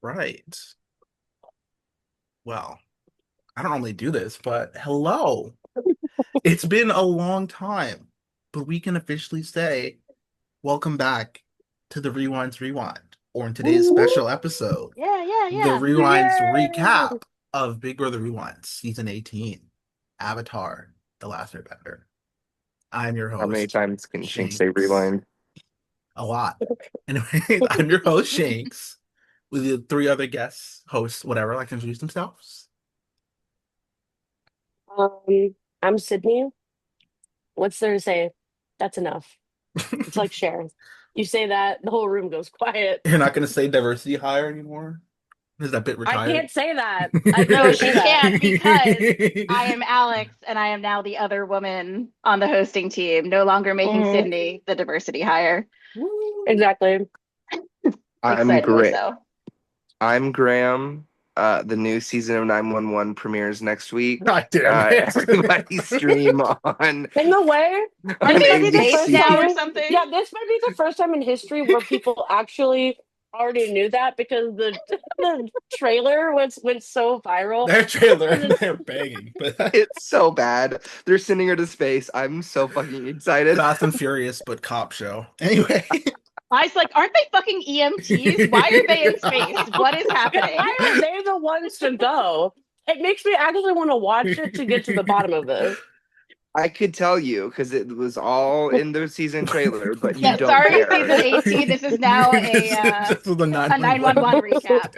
Right. Well, I don't normally do this, but hello. It's been a long time, but we can officially say welcome back to the Rewinds Rewind, or in today's Woo! special episode, Yeah, yeah, the yeah. Rewinds Yay! recap of Big Brother Rewinds Season 18, Avatar: The Last Airbender. I'm your How many host, times can Shinx say Shinx. rewind? A lot. Anyway, I'm your host, Shanks, with the three other guests, hosts, whatever, like to introduce themselves. I'm Sydney. What's there to say? That's enough. It's like Cher. You say that, the whole room goes quiet. You're not going to say diversity hire anymore? Is that bit I retired? can't say that. I No, can't say she that. can't because I am Alex and I am now the other woman on the hosting team, no longer making Mhm. Sydney the diversity hire. Woo. Exactly. I'm Excitedly great. so. I'm Graham. The new season of 911 premieres next week. God damn it. Everybody stream on In a way, Aren't on this they might in be the space first now ABC. or time. something? Yeah, this might be the first time in history where people actually already knew that because the the trailer went so viral. Their trailer, And it's they're banging, but It's so bad. They're sending her to space. I'm so fucking excited. Fast and Furious, but cop show. Anyway. I was like, aren't they fucking EMTs? Why are they in space? What is Yeah, happening? why are they the ones to go? It makes me actually want to watch it to get to the bottom of it. I could tell you because it was all in the season trailer, but you Yeah, don't sorry, season care. 18. This is now This was the a 911 911 recap.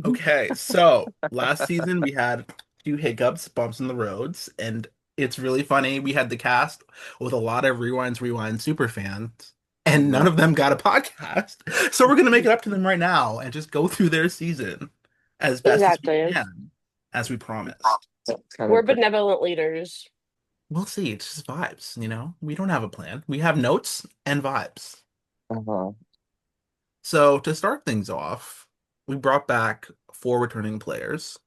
Okay, so last season we had a few hiccups, bumps in the roads, and it's really funny. We had the cast with a lot of Rewind super fans, and none Mhm. of them got a podcast. So we're gonna make it up to them right now and just go through their season as best as we Exactly. can, as we promised. That's kind We're of benevolent leaders. We'll see. It's just vibes, you know? We don't have a plan. We have notes and vibes. uh So to start things off, we brought back four returning players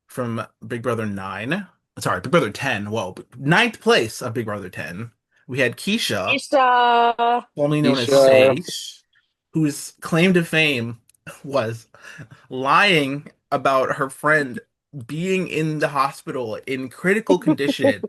from Big Brother 9. Sorry, Big Brother 10. Well, ninth place of Big Brother 10. We had Keisha, Isha. formerly known as Isha. Sage, whose claim to fame was lying about her friend being in the hospital in critical condition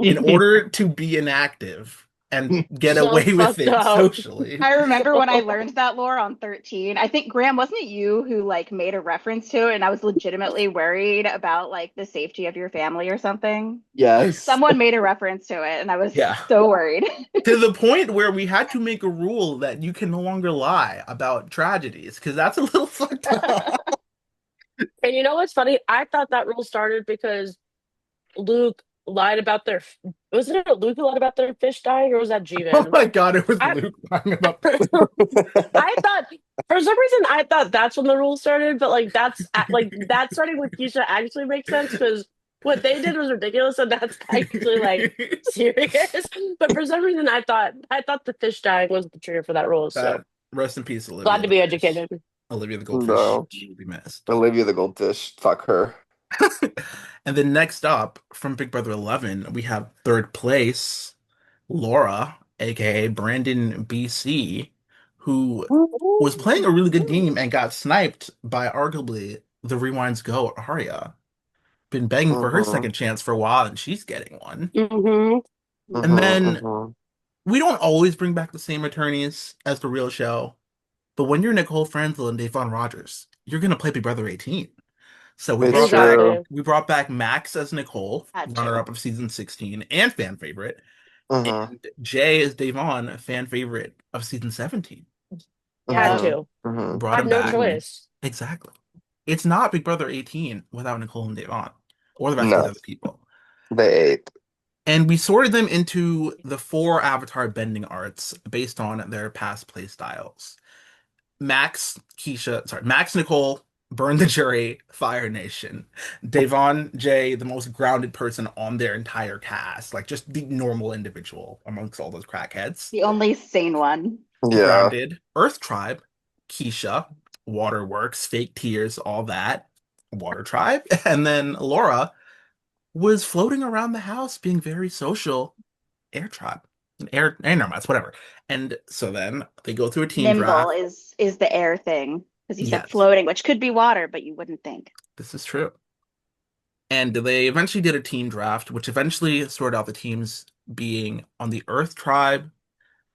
in order to be inactive and get So away with fucked it up. socially. I remember when I learned that lore on 13. I think Graham, wasn't it you who like made a reference to it? And I was legitimately worried about like the safety of your family or something. Yes. Someone made a reference to it, and I was Yeah. so worried. To the point where we had to make a rule that you can no longer lie about tragedies because that's a little fucked up. And you know what's funny? I thought that rule started because Luke lied about their. Wasn't it Luke who lied about their fish dying, or was that Oh G-Man? my God, it was I Luke lying about. I thought for some reason I thought that's when the rule started, but like that starting with Keisha actually makes sense because what they did was ridiculous, and that's actually like serious. But for some reason I thought the fish dying was the trigger for that rule. That So rest in peace, glad Olivia to the be fish. educated. Olivia the goldfish No. will be missed. Olivia the goldfish. Fuck her. And then next up from Big Brother 11, we have third place Laura, aka Brandon BC, who was playing a really good game and got sniped by arguably the Rewinds Go Arya. Been begging for her hmm second chance for a while, and she's getting one. Hmm. And hmm then hmm we don't always bring back the same attorneys as the real show, but when you're Nicole Franzel and Da'Vonne Rogers, you're gonna play Big Brother 18. So It's true. Exactly. we brought back Max as Nicole, Had to. runner-up of season 16 and fan favorite, hmm and Jay as Da'Vonne, fan favorite of season 17. Had Yep. hmm to. hmm Brought Had him no back. hmm choice. Exactly. It's not Big Brother 18 without Nicole and Da'Vonne or the rest of these No, other people. they ate. And we sorted them into the four avatar bending arts based on their past play styles. Max, Nicole, Burn the Jury, Fire Nation. Da'Vonne, Jay, the most grounded person on their entire cast, like just the normal individual amongst all those crackheads. The only sane one. Yeah. Grounded, Earth Tribe, Keisha, Waterworks, Fake Tears, all that, Water Tribe. And then Laura was floating around the house being very social, Air Tribe. Air nomads, whatever. And so then they go through a team Nimble draft. is the air thing. Because you said Yes, floating, which could be water, but you wouldn't think. this is true. And they eventually did a team draft, which eventually sorted out the teams being on the Earth Tribe,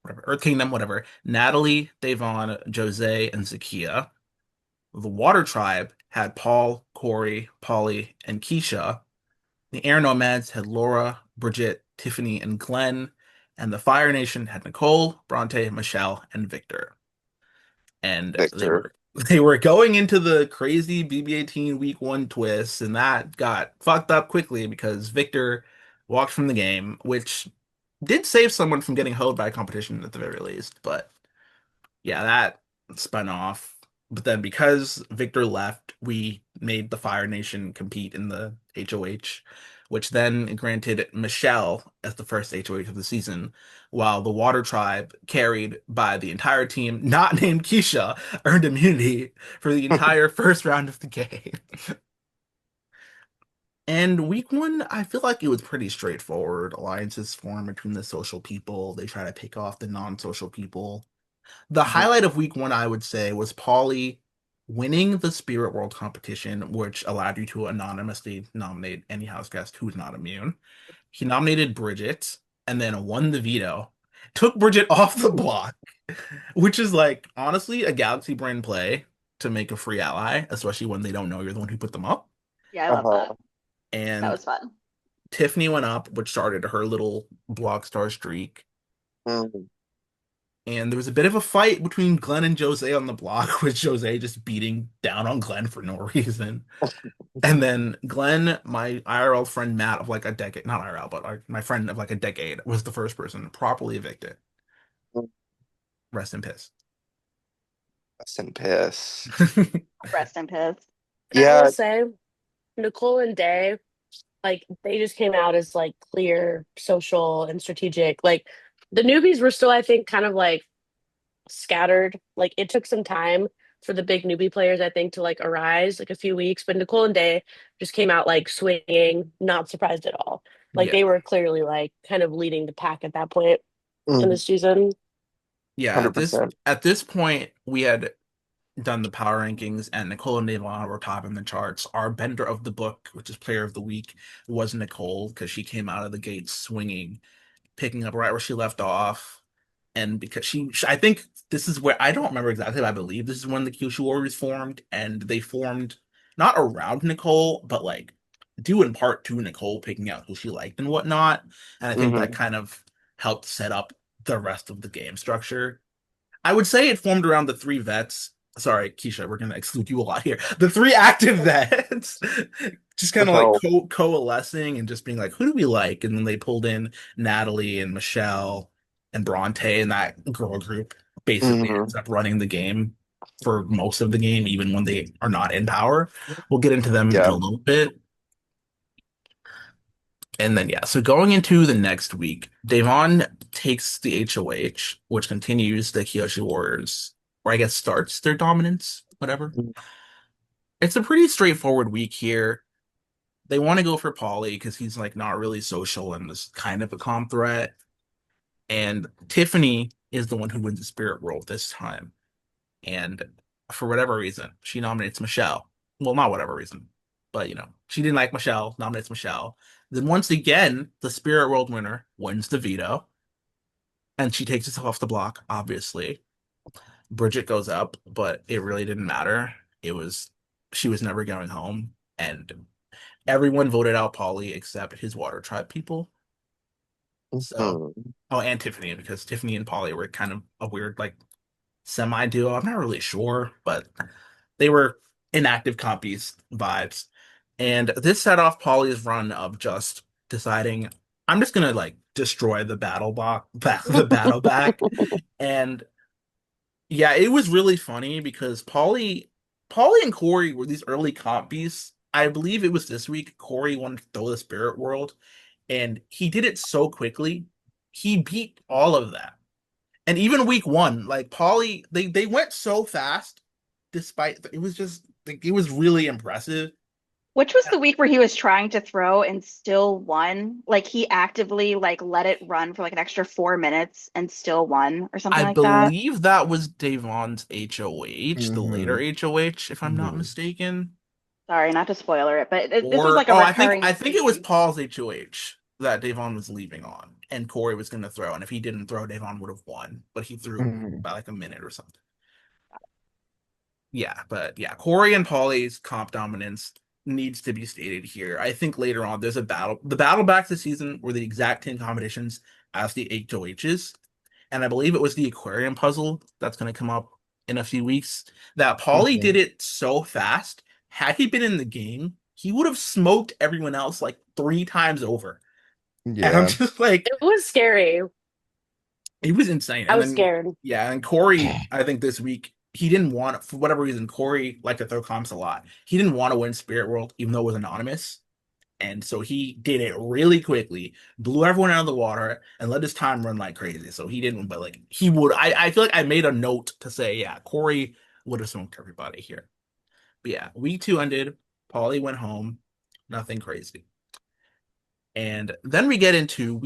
whatever, Earth Kingdom, whatever. Natalie, Da'Vonne, Jose, and Zakiya. The Water Tribe had Paul, Corey, Polly, and Keisha. The Air Nomads had Laura, Bridget, Tiffany, and Glenn. And the Fire Nation had Nicole, Bronte, Michelle, and Victor. And they Victor. were they were going into the crazy BB18 week one twist, and that got fucked up quickly because Victor walked from the game, which did save someone from getting hoed by competition at the very least. But yeah, that spun off. But then because Victor left, we made the Fire Nation compete in the HOH, which then granted Michelle as the first HOH of the season, while the Water Tribe, carried by the entire team, not named Keisha, earned immunity for the entire first round of the game. And week one, I feel like it was pretty straightforward. Alliances form between the social people. They try to pick off the non-social people. The highlight of week one, I would say, was Paulie winning the Spirit World competition, which allowed you to anonymously nominate any house guest who's not immune. He nominated Bridget and then won the veto, took Bridget off the block, which is like honestly a galaxy brain play to make a free ally, especially when they don't know you're the one who put them up. Yeah, I love Uh-huh. that. That And was fun. Tiffany went up, which started her little block star streak. Mm. And there was a bit of a fight between Glenn and Jose on the block, with Jose just beating down on Glenn for no reason. And then Glenn, my IRL friend Matt of like a decade, not IRL, but my friend of like a decade, was the first person properly evicted. Rest in piss. Rest in piss. Rest in piss. And I will Yeah. say, Nicole and Day, like they just came out as like clear, social, and strategic. Like the newbies were still, I think, kind of like scattered. Like it took some time for the big newbie players, I think, to like arise, like a few weeks. But Nicole and Day just came out like swinging, not surprised at all. Like Yeah. they were clearly like kind of leading the pack at that point in the season. Yeah, at this 100%. at this point we had done the power rankings and Nicole and Da'Vonne were top in the charts. Our bender of the book, which is player of the week, was Nicole because she came out of the gate swinging, picking up right where she left off. And because I think this is where I don't remember exactly, but I believe this is when the Kyushu Warriors formed, and they formed not around Nicole, but like due in part to Nicole picking out who she liked and whatnot. And I think that Hmm. kind of helped set up the rest of the game structure. I would say it formed around the three vets. Sorry, Keisha, we're gonna exclude you a lot here. The three active vets, just The kind of like hell. coalescing and just being like, who do we like? And then they pulled in Natalie and Michelle and Bronte, and that girl group basically Hmm. ends up running the game for most of the game, even when they are not in power. We'll get into them in Yeah. a little bit. And then yeah, so going into the next week, Devon takes the HOH, which continues the Kyoshi Warriors, or I guess starts their dominance, whatever. It's a pretty straightforward week here. They want to go for Paulie because he's like not really social and is kind of a calm threat. And Tiffany is the one who wins the Spirit World this time. And for whatever reason, she nominates Michelle. Well, not whatever reason, but she didn't like Michelle, nominates Michelle. Then once again, the Spirit World winner wins the veto, and she takes herself off the block, obviously. Bridget goes up, but it really didn't matter. It was She was never going home, and everyone voted out Paulie except his Water Tribe people. So, Hmm. oh, and Tiffany, because Tiffany and Paulie were kind of a weird like semi duo. I'm not really sure, but they were inactive copies vibes. And this set off Polly's run of just deciding, I'm just gonna like destroy the battle box back the battle back. And yeah, it was really funny because Polly and Corey were these early copies. I believe it was this week. Corey wanted to throw the spirit world, and he did it so quickly. He beat all of that. And even week one, like Polly, they went so fast, despite it was just like it was really impressive. Which was the week where he was trying to throw and still won? Like he actively like let it run for like an extra 4 minutes and still won or something I like that. believe that was Davon's HOH, the later Mm-hmm. HOH, if I'm not Mm-hmm. mistaken. Sorry, not to spoiler it, but this was Or like a I recurring think it was theme. Paul's HOH that Davon was leaving on, and Corey was gonna throw, and if he didn't throw, Davon would have won, but he threw Mm-hmm. by like a minute or something. Yeah, but yeah, Corey and Paulie's comp dominance needs to be stated here. I think later on there's a battle. The battle back this season were the exact same competitions as the HOHs, and I believe it was the aquarium puzzle that's going to come up in a few weeks. That Paulie Mm-hmm. did it so fast. Had he been in the game, he would have smoked everyone else like 3 times over. And I'm Yeah. just like, It was scary. he was insane. I And was then, scared. yeah, and Corey, I think this week, he didn't want, for whatever reason, Corey liked to throw comps a lot. He didn't want to win Spirit World, even though it was anonymous. And so he did it really quickly, blew everyone out of the water, and let his time run like crazy. So he didn't, but like he would. I feel like I made a note to say, yeah, Corey would have smoked everybody here. But yeah, week 2 ended. Paulie went home. Nothing crazy. And then we get into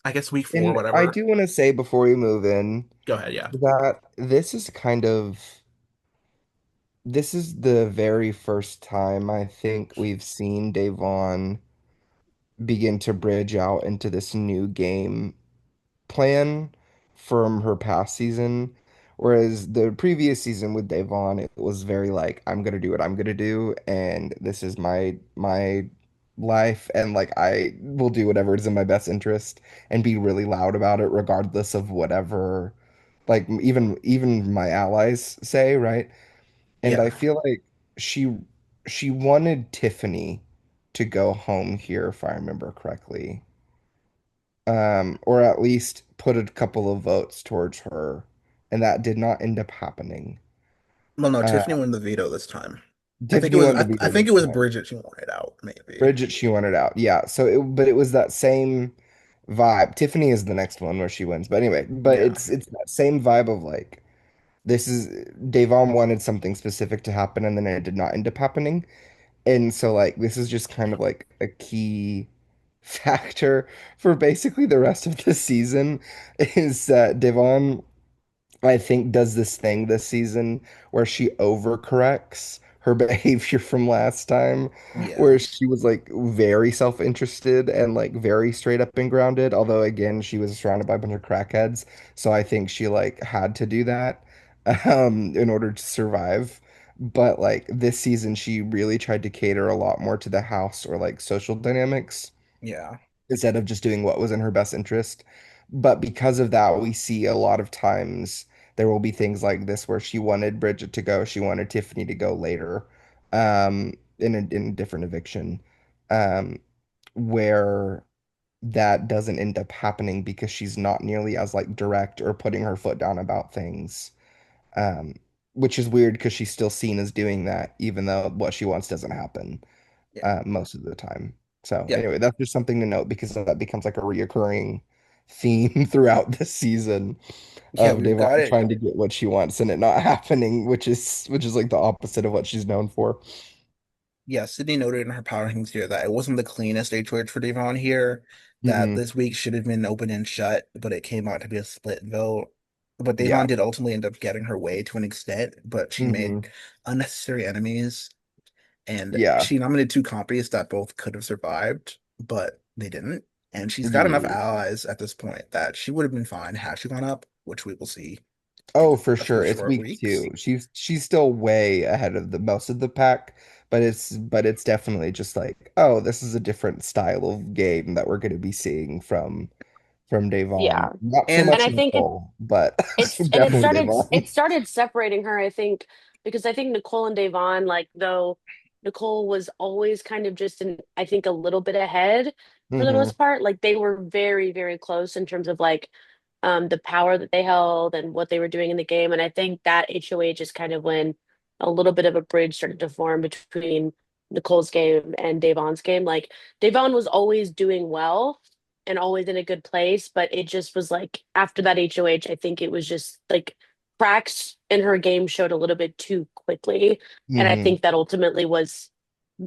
I guess week 4, And I whatever. do want to say before we move in Go ahead, yeah. that this is the very first time I think we've seen Davon begin to bridge out into this new game plan from her past season. Whereas the previous season with Devon, it was very like, I'm gonna do what I'm gonna do, and this is my life, and like I will do whatever is in my best interest and be really loud about it, regardless of whatever, like even my allies say, right? And I Yeah. feel like she she wanted Tiffany to go home here, if I remember correctly, or at least put a couple of votes towards her, and that did not end up happening. Well, no, Uh, Tiffany won the veto this time. Tiffany wanted to be I there think this it was time. Bridget she wanted out, maybe. Bridget, she wanted out. Yeah, but it was that same vibe. Tiffany is the next one where she wins. But anyway, but Yeah. it's that same vibe of like this is Devon wanted something specific to happen and then it did not end up happening. And so like this is just kind of like a key factor for basically the rest of the season is that Devon, I think, does this thing this season where she overcorrects her behavior from last time, Yeah. where she was like very self-interested and like very straight up and grounded. Although again, she was surrounded by a bunch of crackheads, so I think she like had to do that in order to survive. But like this season, she really tried to cater a lot more to the house or like social dynamics Yeah. instead of just doing what was in her best interest. But because of that, we see a lot of times there will be things like this where she wanted Bridget to go, she wanted Tiffany to go later, in a different eviction, um, where that doesn't end up happening because she's not nearly as like direct or putting her foot down about things. Um, which is weird because she's still seen as doing that, even though what she wants doesn't happen Yeah. most of the time. So Yeah. anyway, that's just something to note because that becomes like a reoccurring theme throughout the season Yeah, of we've Devon got it. trying to get what she wants and it not happening, which is like the opposite of what she's known for. Yeah, Sydney noted in her power rankings here that it wasn't the cleanest HOH for Devon here, that Hmm. this week should have been open and shut, but it came out to be a split vote. But Yeah. Devon did ultimately end up getting her way to an extent, but she Hmm. made unnecessary enemies, and Yeah. she nominated 2 compies that both could have survived, but they didn't. And she's got enough Yeah. allies at this point that she would have been fine had she gone up, which we will see in Oh, for a few sure. It's short week weeks. two. She's still way ahead of the most of the pack, but it's definitely just like, oh, this is a different style of game that we're going to be seeing from Yeah. Davon. Not so And And much I think Nicole, but it definitely it Davon. started separating her, I think, because I think Nicole and Da'Vonne, like though Nicole was always kind of just I think a little bit ahead for the Hmm. most part, like they were very, very close in terms of like the power that they held and what they were doing in the game. And I think that HOH is kind of when a little bit of a bridge started to form between Nicole's game and Davon's game. Like Davon was always doing well and always in a good place, but it just was like after that HOH, I think it was just like cracks in her game showed a little bit too quickly. And I Hmm. think that ultimately was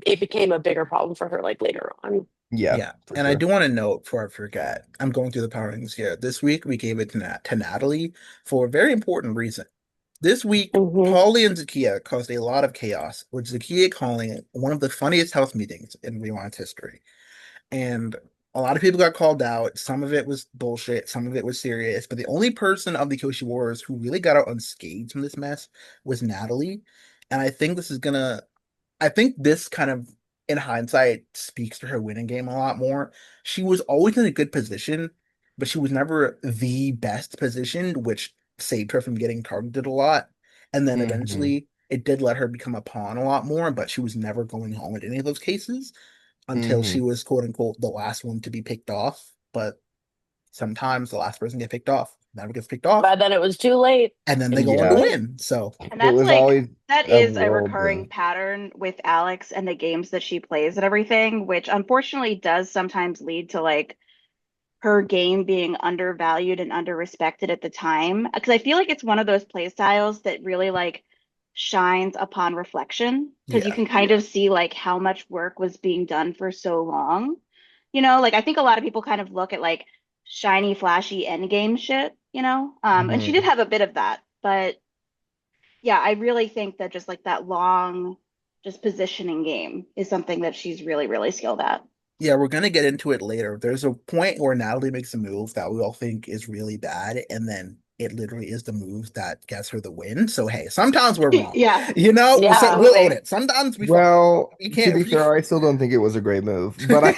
it became a bigger problem for her like later on. Yeah, Yeah, for and I sure. do want to note before I forget, I'm going through the power rankings here. This week we gave it to Natalie for a very important reason. This week, Hmm. Paulie and Zakiya caused a lot of chaos, with Zakiya calling it one of the funniest house meetings in Rewind's history. And a lot of people got called out. Some of it was bullshit, some of it was serious. But the only person of the Kyoshi Wars who really got out unscathed from this mess was Natalie. And I think this kind of, in hindsight, speaks to her winning game a lot more. She was always in a good position, but she was never the best position, which saved her from getting targeted a lot. And then Hmm. eventually it did let her become a pawn a lot more, but she was never going home in any of those cases until she Hmm. was quote unquote the last one to be picked off. But sometimes the last person get picked off, never gets picked off, But then it was too late. and then It they was go on too to Yeah, late. win. So And it that's was like always that a is a recurring whirlwind. pattern with Alex and the games that she plays and everything, which unfortunately does sometimes lead to like her game being undervalued and underrespected at the time. Because I feel like it's one of those play styles that really like shines upon reflection because you yeah, can kind of see like how much work was being done for so long. Like I think a lot of people kind of look at like shiny, flashy end game shit, and she did Hmm. have a bit of that, but yeah, I really think that just like that long, just positioning game is something that she's really, really skilled at. yeah, we're gonna get into it later. There's a point where Natalie makes a move that we all think is really bad, and then it literally is the move that gets her the win. So hey, sometimes we're wrong, Yeah, So Yeah. we'll own it. absolutely. Sometimes we fuck up. Well, We to can't. be fair, I still don't think it was a great move, but I,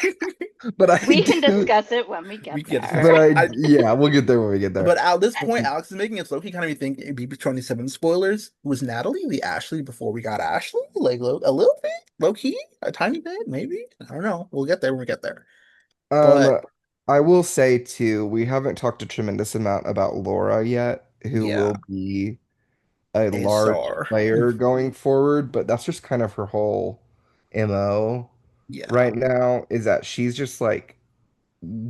but I We can do, discuss it when we We get get but there. yeah, we'll get there when we get there. But at this I point, think, Alex is making it low-key kind of me think BB27 spoilers. Was Natalie the Ashley before we got Ashley? Like a little bit, low key, a tiny bit, maybe. I don't know. We'll get there when we get there. But um, I will say too, we haven't talked a tremendous amount about Laura yet, who yeah, will be a a large star. player going forward, but that's just kind of her whole MO Yeah, right now, is that she's just like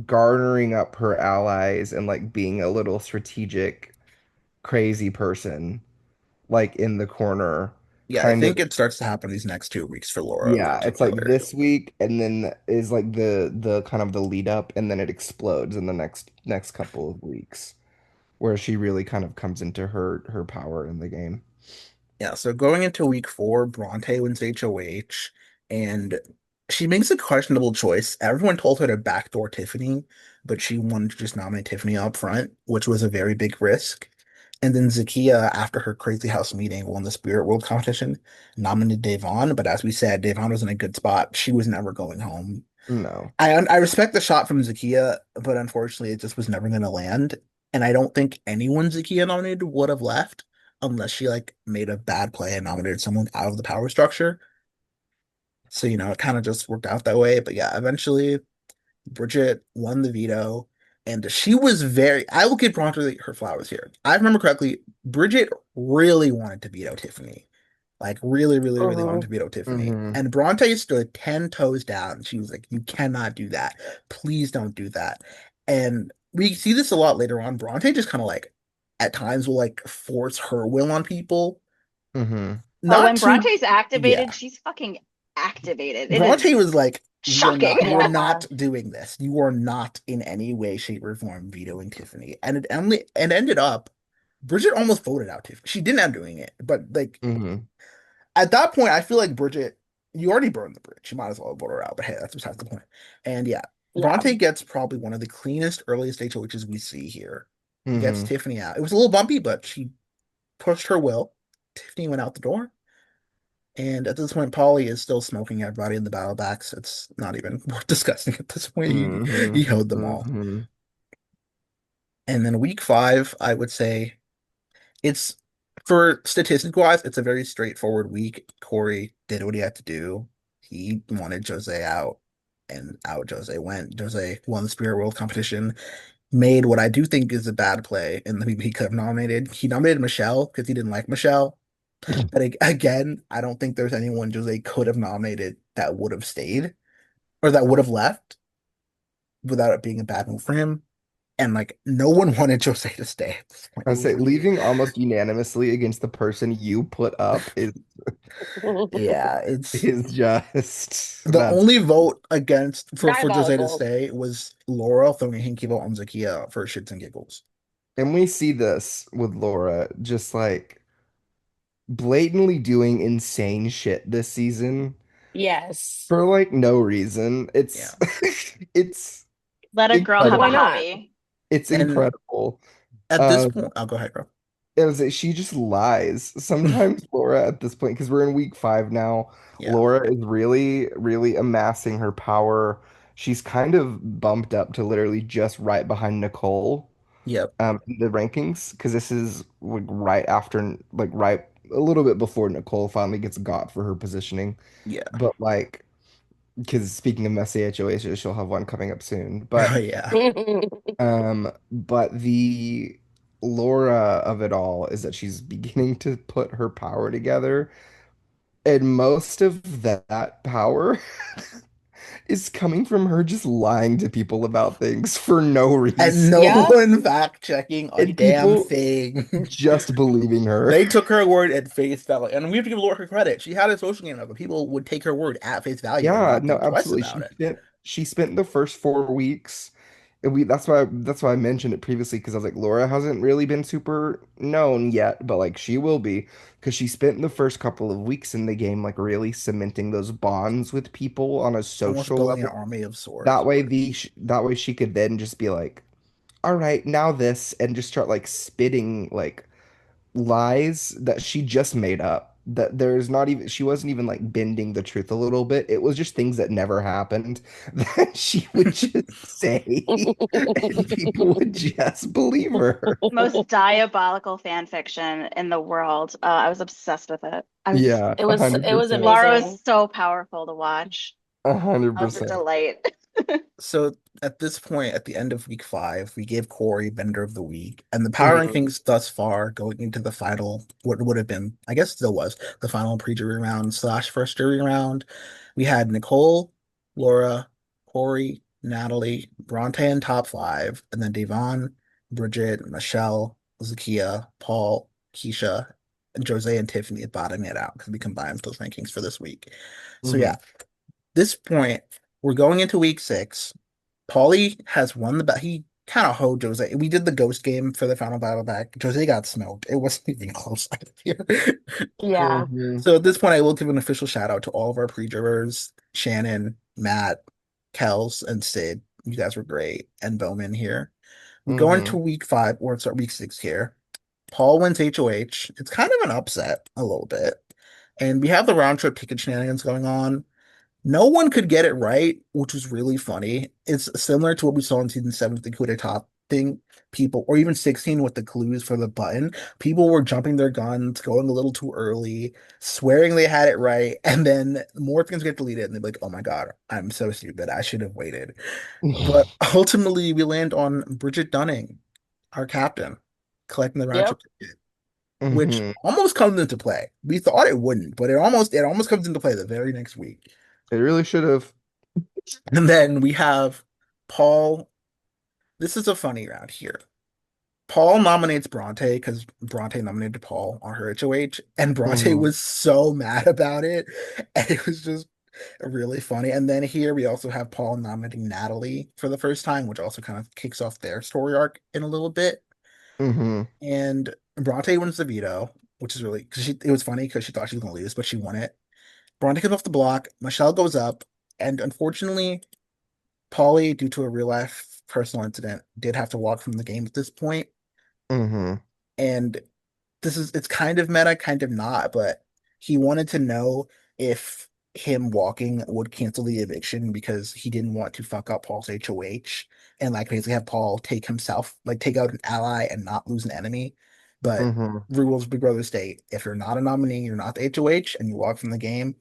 garnering up her allies and like being a little strategic, crazy person, like in the corner, yeah. I kind of. think it starts to happen these next 2 weeks for Laura in Yeah, it's like particular. this week, and then is like the kind of the lead up, and then it explodes in the next couple of weeks, where she really kind of comes into her power in the game. Yeah, so going into week 4, Bronte wins HOH, and she makes a questionable choice. Everyone told her to backdoor Tiffany, but she wanted to just nominate Tiffany up front, which was a very big risk. And then Zakiya, after her crazy house meeting, won the Spirit World competition, nominated Da'Vonne, but as we said, Da'Vonne was in a good spot. She was never going home. No. I respect the shot from Zakiya, but unfortunately, it just was never going to land. And I don't think anyone Zakiya nominated would have left unless she like made a bad play and nominated someone out of the power structure. So it kind of just worked out that way. But yeah, eventually Bridget won the veto, and she was very. I will give Bronte her flowers here. I remember correctly, Bridget really wanted to veto Tiffany. Like really, really, really wanted Hmm. to veto Tiffany. Hmm. And Bronte stood 10 toes down. She was like, "You cannot do that. Please don't do that." And we see this a lot later on. Bronte just kind of like at times will like force her will on people. Hmm. Oh, Not when to, Bronte's activated, yeah. she's fucking activated. It Bronte is was like, shocking. you are Yeah. not doing this. You are not in any way, shape, or form vetoing Tiffany. And ended up, Bridget almost voted out Tiffany. She didn't end up doing it, but like Hmm. at that point, I feel like Bridget, you already burned the bridge. You might as well vote her out. But hey, that's besides the point. And yeah, Yeah. Bronte gets probably one of the cleanest earliest HOHs we see here. Gets Hmm. Tiffany out. It was a little bumpy, but she pushed her will. Tiffany went out the door. And at this point, Paulie is still smoking everybody in the battle backs. It's not even worth discussing at this point. He Hmm. hoed them all. Hmm. And then week 5, I would say it's for statistic wise, it's a very straightforward week. Corey did what he had to do. He wanted Jose out, and out Jose went. Jose won the Spirit World competition, made what I do think is a bad play, and he could have nominated. He nominated Michelle because he didn't like Michelle. But again, I don't think there's anyone Jose could have nominated that would have stayed or that would have left without it being a bad move for him. and like no one wanted Jose to stay at this point. I It say was really, leaving almost unanimously against the person you put up yeah, it's is just the that's only vote against for Jose to Diabolical. stay was Laura throwing a hinky vote on Zakia for shits and giggles. and we see this with Laura just like blatantly doing insane shit this season Yes. for like no reason. Yeah, It's Let a girl have a Why incredible. not? hobby. It's and incredible. at this Uh, point, I'll go ahead, bro. it was that she just lies. Sometimes Laura at this point, because we're in week 5 now, Yeah, Laura is really, really amassing her power. She's kind of bumped up to literally just right behind Nicole, yep, in the rankings, because this is like right after, like right a little bit before Nicole finally gets got for her positioning. yeah, But like, because speaking of messy HOHs, she'll have one coming up soon. oh But yeah. But the Laura of it all is that she's beginning to put her power together, and most of that power is coming from her just lying to people about things for no And reason, no Yep. one fact checking a and damn people thing. just believing her. They took her word at face value, and we have to give Laura her credit. She had a social game, but people would take her word at face value and Yeah, not no, think twice absolutely. about it. She spent the first 4 weeks, and we that's why I mentioned it previously because I was like, Laura hasn't really been super known yet, but like she will be because she spent the first couple of weeks in the game like really cementing those bonds with people on a Almost social building an level. army of swords. That way she could then just be like, all right, now this, and just start like spitting like lies that she just made up. That there's not even, she wasn't even like bending the truth a little bit. It was just things that never happened that she would just say, and people would just believe her. Most diabolical fan fiction in the world. I was obsessed with it. Yeah, It a was hundred it was percent, Laura amazing. was so powerful to watch. a hundred That was a percent. delight. So at this point, at the end of week 5, we gave Corey Bender of the Week, and the power Mhm, rankings thus far going into the final, what would have been, I guess still was, the final pre-jury round slash first jury round. We had Nicole, Laura, Corey, Natalie, Bronte in top 5, and then Da'Vonne, Bridget, Michelle, Zakia, Paul, Keisha, and Jose and Tiffany bottoming it out because we combined those rankings for this week. So mhm, yeah, this point, we're going into week 6. Paulie has won the bet. He kind of hoed Jose. We did the ghost game for the final battle back. Jose got smoked. It wasn't even close last year. Yeah. mhm, So at this point, I will give an official shout out to all of our pre-jurors, Shannon, Matt, Kels, and Sid. You guys were great. And Bowman here. We go into mhm, week 5, or it's week 6 here. Paul wins HOH. It's kind of an upset a little bit. And we have the round trip ticket shenanigans going on. No one could get it right, which was really funny. It's similar to what we saw in season 7 with the coup d'etat thing. People, or even 16 with the clues for the button, people were jumping their guns, going a little too early, swearing they had it right, and then more things get deleted, and they're like, oh my God, I'm so stupid. I should have waited. But ultimately, we land on Bridget Dunning, our captain, collecting the round Yep. trip ticket, which mhm. almost comes into play. We thought it wouldn't, but it almost comes into play the very next week. It really should have. And then we have Paul. This is a funny round here. Paul nominates Bronte because Bronte nominated Paul on her HOH, and Bronte Mhm, was so mad about it. And it was just really funny. And then here we also have Paul nominating Natalie for the first time, which also kind of kicks off their story arc in a little bit. mhm, And Bronte wins the veto, which is really because it was funny because she thought she was gonna lose, but she won it. Bronte comes off the block, Michelle goes up, and unfortunately, Paulie, due to a real life personal incident, did have to walk from the game at this point. mhm, And it's kind of meta, kind of not, but he wanted to know if him walking would cancel the eviction because he didn't want to fuck up Paul's HOH and like basically have Paul take himself, like take out an ally and not lose an enemy. But mhm. rules Big Brother state if you're not a nominee, you're not the HOH, and you walk from the game,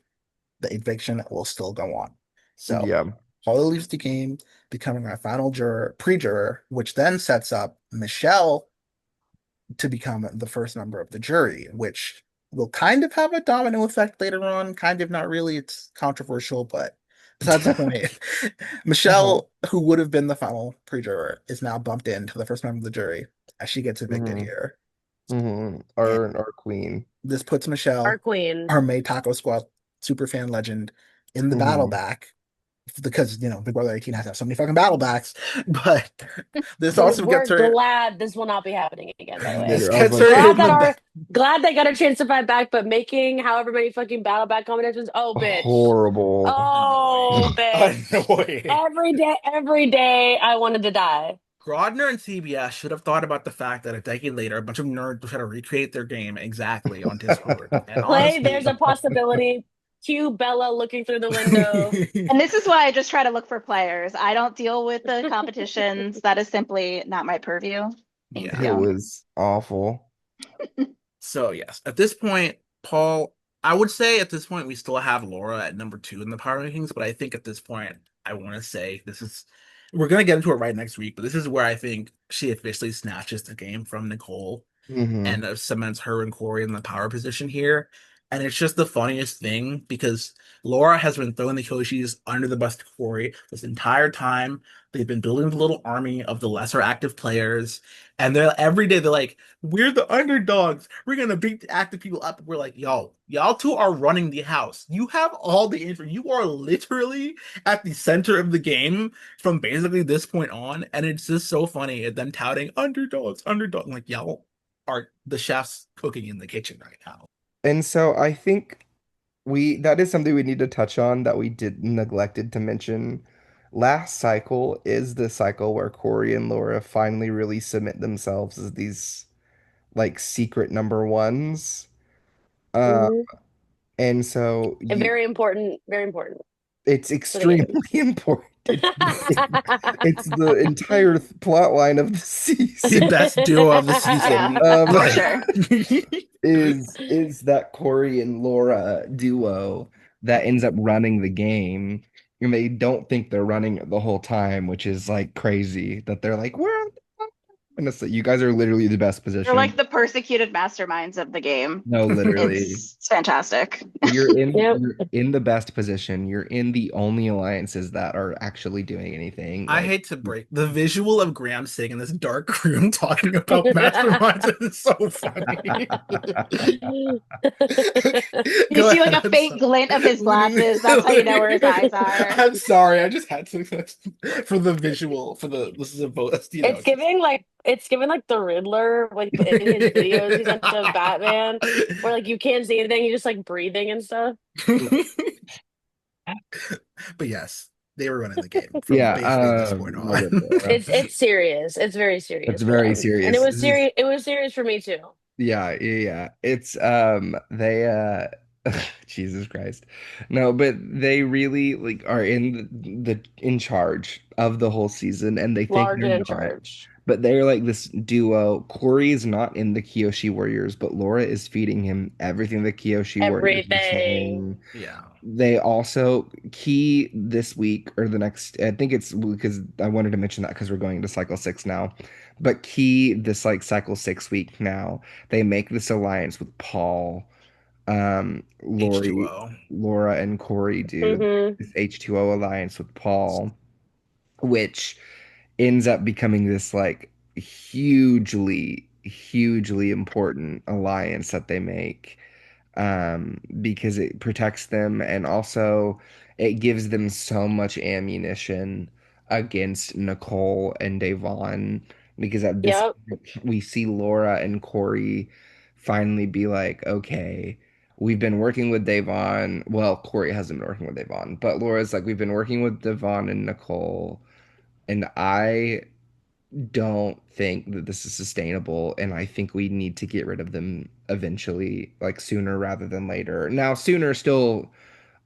the eviction will still go on. So Yeah. Paula leaves the game, becoming our final juror, pre-juror, which then sets up Michelle to become the first member of the jury, which will kind of have a domino effect later on. Kind of not really. It's controversial, but So that's definitely me. Uh-huh. Michelle, who would have been the final pre-juror, is now bumped into the first member of the jury as she gets evicted Hmm. here. Hmm. And Our queen. this puts Our Michelle, queen. our May Taco Squad superfan legend, in the battle Hmm. back because Big Brother 18 has to have so many fucking battle backs. But this also We're gets her. glad this will not be happening again, by the way. This I was gets like, her Glad in that the. our glad they got a chance to fight back, but making however many fucking battle back combinations. Oh bitch. horrible. Oh Annoying. bitch. Annoying. Every day I wanted to die. Grodner and CBS should have thought about the fact that a decade later, a bunch of nerds will try to recreate their game exactly on Discord. And Play, there's honestly, a possibility. Cue Bella looking through the window. And this is why I just try to look for players. I don't deal with the competitions. That is simply not my purview. Thank yeah. It you. was awful. So yes, at this point, Paul, I would say at this point we still have Laura at number two in the power rankings, but I think at this point I want to say this is we're gonna get into it right next week, but this is where I think she officially snatches the game from Nicole Hmm. and cements her and Corey in the power position here. And it's just the funniest thing because Laura has been throwing the Kyoshis under the bus to Corey this entire time. They've been building the little army of the lesser active players, and they're every day they're like, "We're the underdogs. We're gonna beat the active people up." We're like, y'all two are running the house. You have all the info. You are literally at the center of the game from basically this point on, and it's just so funny. And them touting underdogs, underdog. Like y'all are the chefs cooking in the kitchen right now. And so I think we that is something we need to touch on that we did neglected to mention. Last cycle is the cycle where Corey and Laura finally really submit themselves as these like secret number ones. Uh, Mhm. and so And you very important it's for the extremely game. important. It's the entire plot line of the The season. best duo of the Yeah, season, for but sure. Is that Corey and Laura duo that ends up running the game, and they don't think they're running it the whole time, which is like crazy that they're like, we're and it's like, you guys are literally the best They're position. like the persecuted masterminds of the game. No, literally. It's fantastic. Yep. You're in the best position. You're in the only alliances that are actually doing anything. I Like hate to break the visual of Graham sitting in this dark room talking about masterminds is so funny. You Go see like ahead. a faint glint of his glasses. That's how you know where his eyes are. I'm sorry. I just had to for the visual for the this is a vote. It's giving like the Riddler, like in his videos he sent to Batman, where like you can't see anything, you're just like breathing and stuff. But yes, they were running the game from yeah, basically this point no, on. but Laura. It's serious. It's very It's serious for very them. And serious. This is it was serious for me too. Yeah, yeah, yeah. It's they Jesus Christ. No, but they really like are in the in charge of the whole season and they think Large they're and in not. charge. But they're like this duo. Corey is not in the Kyoshi Warriors, but Laura is feeding him everything the Kyoshi Warriors are Everything. saying. Yeah. They also key this week or the next, I think it's because I wanted to mention that because we're going to cycle six now. But key this like cycle 6 week now, they make this alliance with Paul, H2O. Laura and Corey do Hmm. this H2O alliance with Paul, which ends up becoming this like hugely important alliance that they make because it protects them and also it gives them so much ammunition against Nicole and Da'Vonne because at this Yep. point, we see Laura and Corey finally be like, okay, we've been working with Da'Vonne. Well, Corey hasn't been working with Da'Vonne, but Laura's like, we've been working with Da'Vonne and Nicole, and I don't think that this is sustainable, and I think we need to get rid of them eventually, like sooner rather than later. Now, sooner still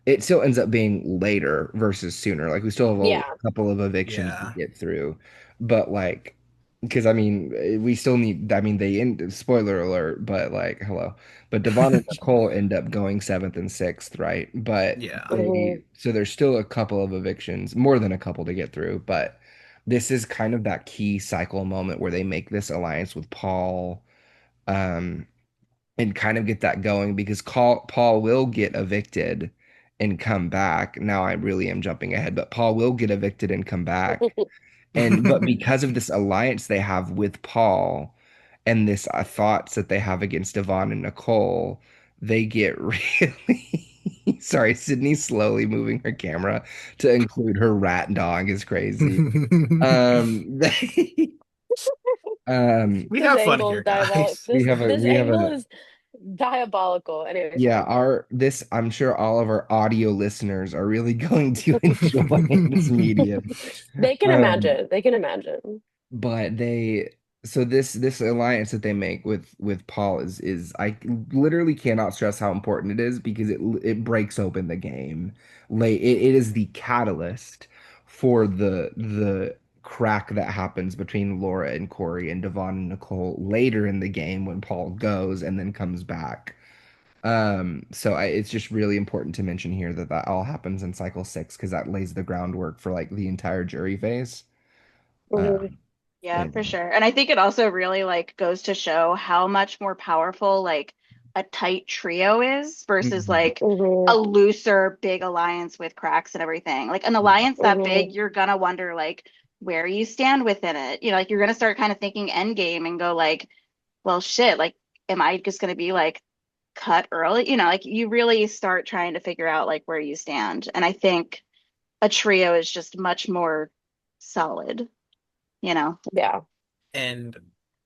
it still ends up being later versus sooner. Like we still have Yeah. a couple of evictions to Yeah. get through, but like because I mean we still need. I mean they end. Spoiler alert, but like hello. But Devon and Nicole end up going seventh and sixth, right? But Yeah. Hmm. so there's still a couple of evictions, more than a couple to get through. But this is kind of that key cycle moment where they make this alliance with Paul. Um, and kind of get that going because Paul will get evicted and come back. Now I really am jumping ahead, but Paul will get evicted and come back. And but because of this alliance they have with Paul and this thoughts that they have against Yvonne and Nicole, they get really sorry, Sydney's slowly moving her camera to include her rat dog is crazy. They We This have fun angle here, is diabolical. guys. This we have angle a is diabolical. Anyway, yeah, sorry. our this I'm sure all of our audio listeners are really going to enjoy this medium. They can Um, imagine. They can imagine. but they so this alliance that they make with Paul is I literally cannot stress how important it is because it breaks open the game. It is the catalyst for the crack that happens between Laura and Corey and Devon and Nicole later in the game when Paul goes and then comes back. It's just really important to mention here that that all happens in cycle 6 because that lays the groundwork for like the entire jury phase. Mhm. Um, Yeah, for and sure. And I think it also really like goes to show how much more powerful like a tight trio is versus Mhm. like a Mhm. looser big alliance with cracks and everything. Like an Yeah. alliance that big, Mhm. you're gonna wonder like where you stand within it. You know, like you're gonna start kind of thinking end game and go like, well, shit, like am I just gonna be like cut early? You know, like you really start trying to figure out like where you stand. And I think a trio is just much more solid, you know. Yeah. And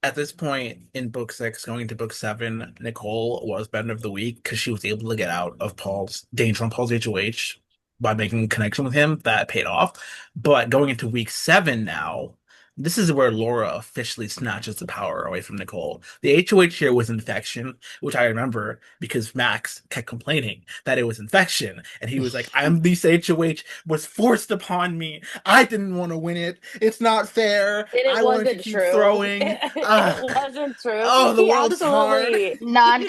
at this point in book 6, going into book 7, Nicole was Ben of the Week because she was able to get out of Paul's danger on Paul's HOH by making a connection with him. That paid off. But going into week 7 now, this is where Laura officially snatches the power away from Nicole. The HOH here was infection, which I remember because Max kept complaining that it was infection. And he was like, I'm this HOH was forced upon me. I didn't want to win it. It's not fair. And it I wanted to wasn't keep true. throwing. It Ugh. wasn't true. Oh, the He world's hard. absolutely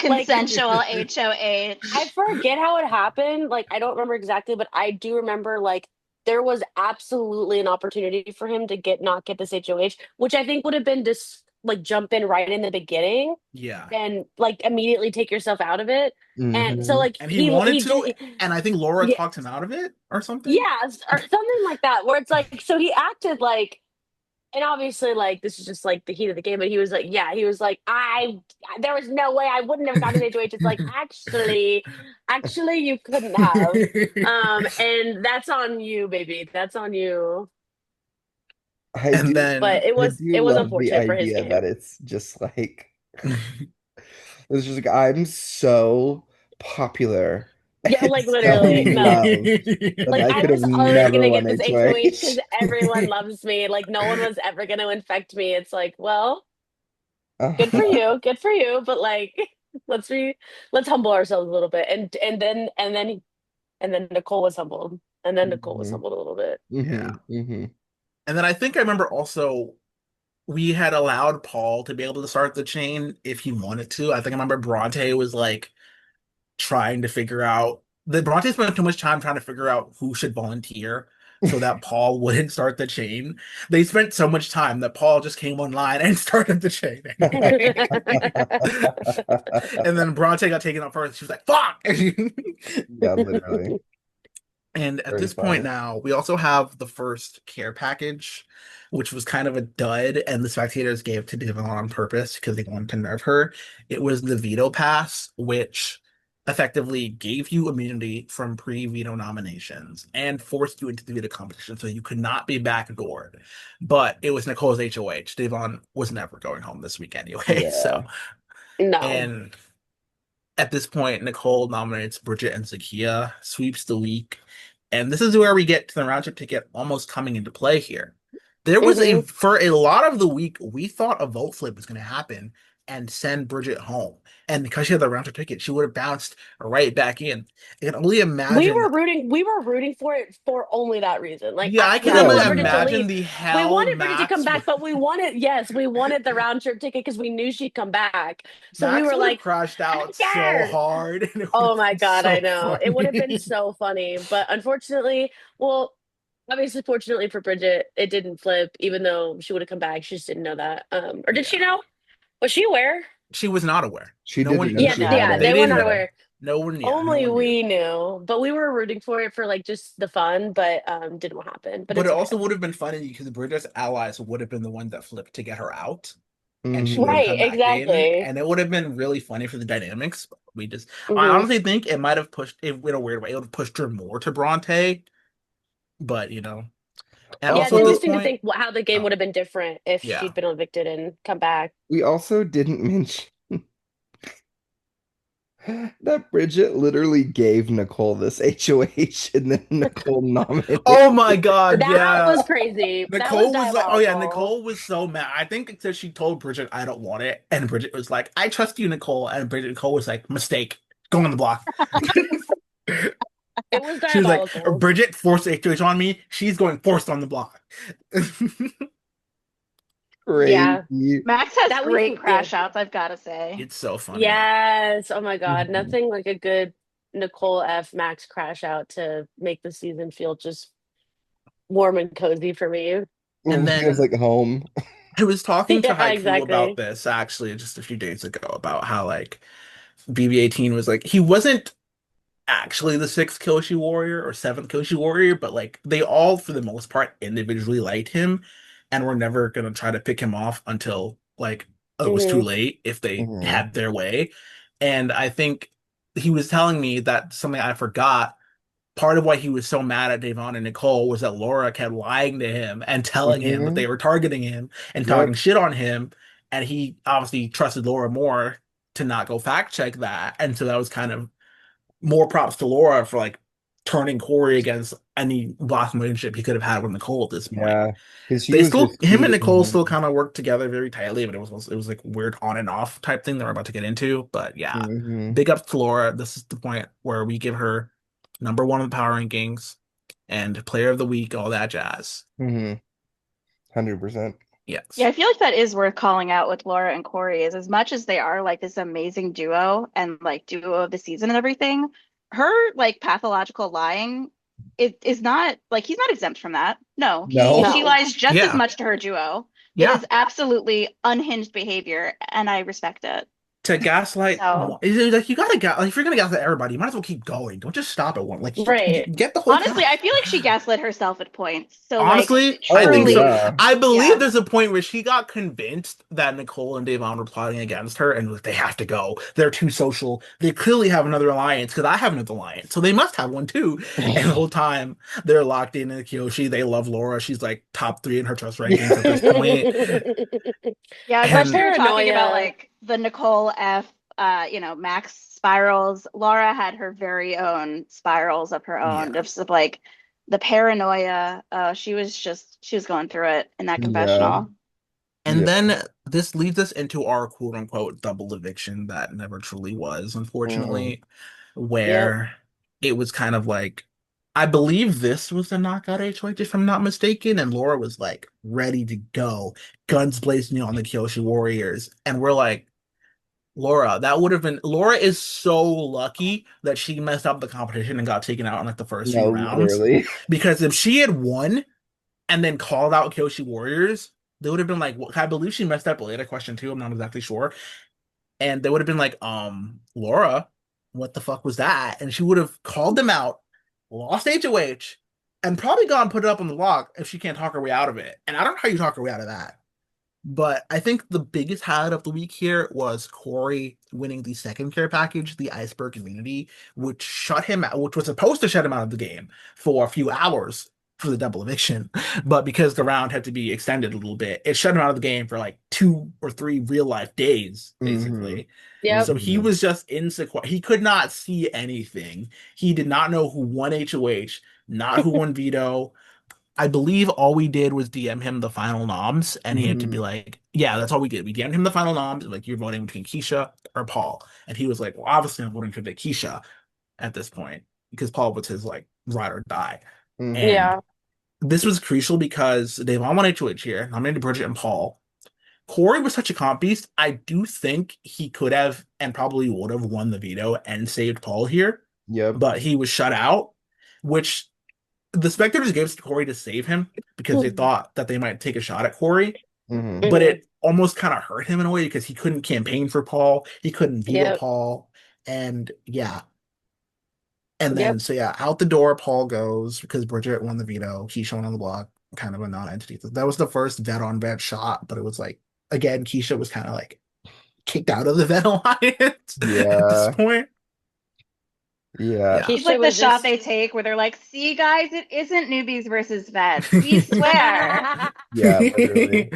like Non-consensual HOH. I forget how it happened. Like I don't remember exactly, but I do remember like there was absolutely an opportunity for him to get not get this HOH, which I think would have been just like jump in right in the beginning Yeah. and like immediately take yourself out of it. And so Hmm. like And he wanted he to, did and I think Laura yeah, talked him out of it or something. yeah, or something like that where it's like so he acted like and obviously, like this is just like the heat of the game, but he was like, yeah, he was like, there was no way I wouldn't have gotten HOH. It's like, actually, you couldn't have. And that's on you, baby. That's on you. I And do But then it I do was love the unfortunate for his idea that game. it's just like it's just like I'm so popular Yeah, and like so literally, no. loved that Like I I could have was always never gonna won get this HOH because HOH. everyone loves me. Like no one was ever gonna infect me. It's like, well, good for Uh-huh. you, good for you. But like, let's be, let's humble ourselves a little bit. And then Nicole was humbled. And then Nicole was Hmm. humbled a little bit. yeah. Hmm. Hmm. And then I think I remember also we had allowed Paul to be able to start the chain if he wanted to. I think I remember Bronte was like trying to figure out the Bronte spent too much time trying to figure out who should volunteer so that Paul wouldn't start the chain. They spent so much time that Paul just came online and started the chain anyway. And then Bronte got taken out first. She was like, "Fuck!" Yeah, literally. And at Very this point funny. now, we also have the first care package, which was kind of a dud, and the spectators gave to Devon on purpose because they wanted to nerve her. It was the veto pass, which effectively gave you immunity from pre-veto nominations and forced you into the veto competition, so you could not be backdoored. But it was Nicole's HOH. Devon was never going home this week anyway. So, Yeah. No. and at this point, Nicole nominates Bridget and Zakia, sweeps the week, and this is where we get to the round trip ticket almost coming into play here. There was a Hmm. for a lot of the week, we thought a vote flip was going to happen and send Bridget home, and because she had the round trip ticket, she would have bounced right back in. I can only imagine. We were rooting for it for only that reason. Like Yeah, I we can Yeah, didn't only want Bridget to imagine leave. the We hell wanted Bridget to come Max back, but we wanted, yes, we wanted the round trip ticket because we knew she'd come back. So we Max were would have like, crashed I don't out so care. hard, and it would Oh have my been God, I so know. It would have been funny. so funny. But unfortunately, well, obviously, fortunately for Bridget, it didn't flip, even though she would have come back. She just didn't know that. Or did she Yeah, know? Was she aware? she was not aware. she No didn't one. know Yeah, No, she had yeah, they they were not it. didn't. aware. No one, yeah, no Only one knew. we knew, but we were rooting for it for like just the fun, but didn't happen. But But it it's also okay. would have been funny because Bridget's allies would have been the ones that flipped to get her out, and she would have Hmm. Right, come back in, exactly. and it would have been really funny for the dynamics. We just, I Hmm. honestly think it might have pushed it in a weird way. It would have pushed her more to Bronte, but and Yeah, also it's at this Also, interesting to point, think how the game oh would have been different if yeah. she'd been evicted and come back. we also didn't mention that Bridget literally gave Nicole this HOH and then Nicole nominated. Oh my God, That yeah. was crazy. That was Nicole was like, oh yeah, diabolical. Nicole was so mad. I think because she told Bridget, I don't want it. And Bridget was like, I trust you, Nicole. And Nicole was like, mistake. Go on the block. It was She was like, diabolical. Bridget forced HOH on me. She's going forced on the block. Yeah, Crazy. Max has that great yeah. crash outs, I've got to say. It's so funny. Yes. Oh my God. Mhm. Nothing like a good Nicole F. Max crash out to make the season feel just warm and cozy for me. And It feels then like home. I was talking to Yeah, Haiku about exactly. this actually just a few days ago about how like BB-18 was like he wasn't actually the sixth Kyoshi warrior or seventh Kyoshi warrior, but like they all, for the most part, individually liked him, and were never gonna try to pick him off until like it was too Hmm. late if they Hmm. had their way. And I think he was telling me that something I forgot. Part of why he was so mad at Da'Vonne and Nicole was that Laura kept lying to him and telling him that Hmm. they were targeting him and talking Yep. shit on him, and he obviously trusted Laura more to not go fact check that, and so that was kind of more props to Laura for like turning Corey against any lost relationship he could have had with Nicole at this point. Yeah. Because she They was still, just him and feeding Nicole still him. kind of work together very tightly, but it was like weird on and off type thing that we're about to get into. But yeah, Hmm. big ups to Laura. This is the point where we give her number one in the power rankings and player of the week, all that jazz. 100%. Yeah, Yes. I feel like that is worth calling out with Laura and Corey is as much as they are like this amazing duo and like duo of the season and everything, her like pathological lying is not like he's not exempt from that. No, he No. she No. lies just as Yeah. much to her duo. It Yeah. is absolutely unhinged behavior and I respect it. To gaslight, So it's like you gotta like if you're gonna gaslight everybody, you might as well keep going. Don't just stop at one. Like Right. get the whole honestly, I cast. feel like she gaslit herself at points. So like Honestly, I Oh, think so. truly, yeah. I believe yeah. there's a point where she got convinced that Nicole and Da'Vonne were plotting against her, and like, they have to go. They're too social. They clearly have another alliance because I have another alliance, so they must have one too. And the whole time they're locked in Kyoshi. They love Laura. She's like top three in her trust rankings at this Yeah. point. Yeah, as much as And we were talking about Paranoia. like the Nicole F, Max spirals, Laura had her very own spirals of her own, yeah, just of like the paranoia. She was going through it in that Yeah. confessional. and Yeah. then this leads us into our quote unquote double eviction that never truly was, Hmm. unfortunately, Yep. where it was kind of like I believe this was the knockout HOH, if I'm not mistaken, and Laura was like ready to go, guns blazing on the Kyoshi Warriors, and we're like, Laura, that would have been Laura is so lucky that she messed up the competition and got taken out in like the first few No, rounds, literally. because if she had won and then called out Kyoshi Warriors, they would have been like, I believe she messed up a later question too. I'm not exactly sure, and they would have been like, Laura, what the fuck was that? And she would have called them out, lost HOH, and probably gone put it up on the log if she can't talk her way out of it. And I don't know how you talk her way out of that. But I think the biggest highlight of the week here was Corey winning the second care package, the Iceberg Immunity, which shut him out, which was supposed to shut him out of the game for a few hours for the double eviction. But because the round had to be extended a little bit, it shut him out of the game for like 2 or 3 real life days, Hmm. basically. Yep. So he Hmm. was just in sequ he could not see anything. He did not know who won HOH, not who won veto. I believe all we did was DM him the final noms, and he had to be Hmm. like, "Yeah, that's all we did. We DM'd him the final noms, like you're voting between Keisha or Paul," and he was like, "Well, obviously I'm voting for the Keisha at this point because Paul was his like ride or die." Hmm. And Yeah. this was crucial because they've all wanted to it here, nominated Bridget and Paul. Corey was such a comp beast. I do think he could have and probably would have won the veto and saved Paul here, Yep. but he was shut out, which the spectators gave it to Corey to save him because they thought that they might take a shot at Corey, Hmm. but Hmm. it almost kind of hurt him in a way because he couldn't campaign for Paul, he couldn't veto Yep. Paul, And yeah. And then, Yep. so yeah, out the door, Paul goes because Bridget won the veto. Keisha went on the block, kind of a non-entity. That was the first vet on vet shot, but it was like, again, Keisha was kind of like kicked out of the vet alliance at this Yeah. point. Yeah. Yeah. It's Keisha like the was shot just they take where they're like, see, guys, it isn't newbies versus vets. We swear. Yeah, literally.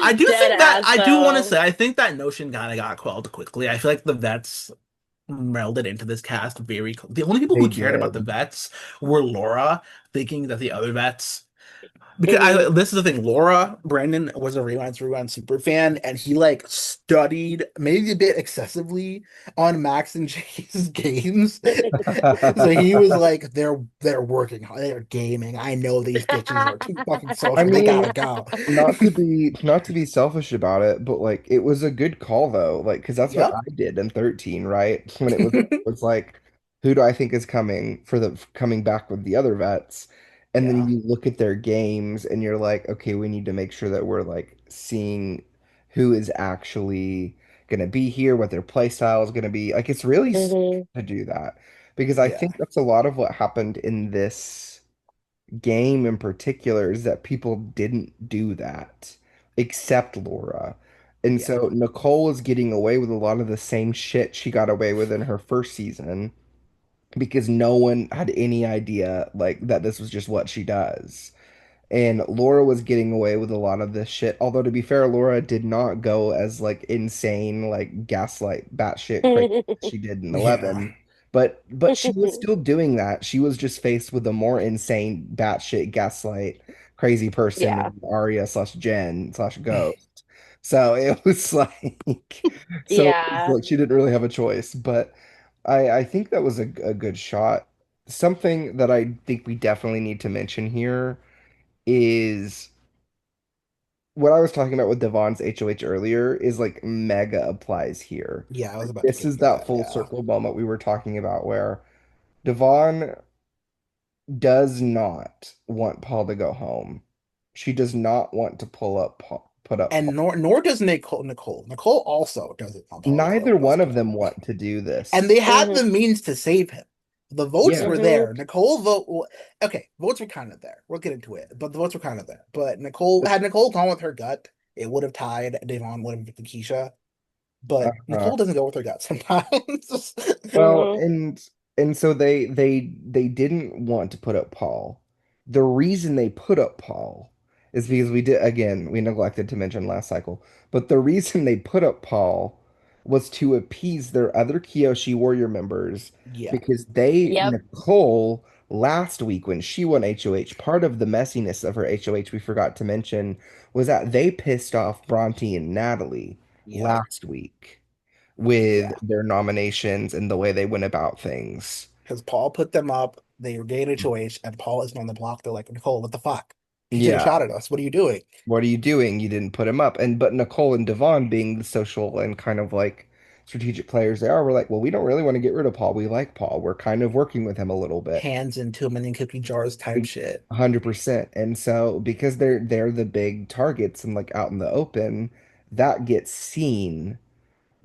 I do dead think that ass I do want to though. say I think that notion kind of got quelled quickly. I feel like the vets melded into this cast the only people They who cared about the did. vets were Laura, thinking that the other vets because Hmm. this is the thing. Laura Brandon was a Rewind super fan, and he like studied maybe a bit excessively on Max and Jay's games. So he was like, they're working hard, they're gaming. I know these bitches are too fucking I social. They mean, gotta go. not to be selfish about it, but like it was a good call though. Like, because that's what I Yep. did in 13, right? When it was like, who do I think is coming back with the other vets? And then Yeah. you look at their games and you're like, okay, we need to make sure that we're like seeing who is actually gonna be here, what their play style is gonna be. Like, it's really smart Hmm. to do that because I Yeah. think that's a lot of what happened in this game in particular is that people didn't do that except Laura. And Yeah. so Nicole is getting away with a lot of the same shit she got away with in her first season because no one had any idea like that this was just what she does. And Laura was getting away with a lot of this shit. Although to be fair, Laura did not go as like insane, like gaslight batshit crazy as she did in Yeah. 11. But she was still doing that. She was just faced with a more insane batshit gaslight crazy person Yeah. in Arya slash Jen slash Ghost. So it was like so it was Yeah. like she didn't really have a choice. But I think that was a good shot. Something that I think we definitely need to mention here is what I was talking about with Devon's HOH earlier is like mega applies here. Yeah. I was about to This get is into that that. full Yeah. circle moment we were talking about where Devon does not want Paul to go home. She does not want to put up And Paul. nor does Nicole. Nicole also doesn't want Paul to go Neither and wants one to of go. them want to do And this. they had the Hmm. means to save him. The votes Yeah. were Hmm. there. Nicole vote. Okay, votes were kind of there. We'll get into it, but the votes were kind of there. But Nicole gone with her gut, it would have tied. Devon would have picked Keisha. But Uh, Nicole doesn't go with her gut sometimes. Well, Hmm. and so they didn't want to put up Paul. The reason they put up Paul is because we neglected to mention last cycle, but the reason they put up Paul was to appease their other Kyoshi warrior members Yeah, because Yep. Nicole last week when she won HOH, part of the messiness of her HOH we forgot to mention was that they pissed off Bronte and Natalie yeah, last week with yeah. their nominations and the way they went about things. Because Paul put them up. They were getting HOH, and Paul isn't on the block. They're like, Nicole, what the fuck? He should have Yeah. shot at us. What are you doing? What are you doing? You didn't put him up. And but Nicole and Da'Vonne being the social and kind of like strategic players they are, we're like, well, we don't really want to get rid of Paul. We like Paul. We're kind of working with him a little bit. Hands in too many cookie jars type shit. 100%. And so because they're the big targets and like out in the open, that gets seen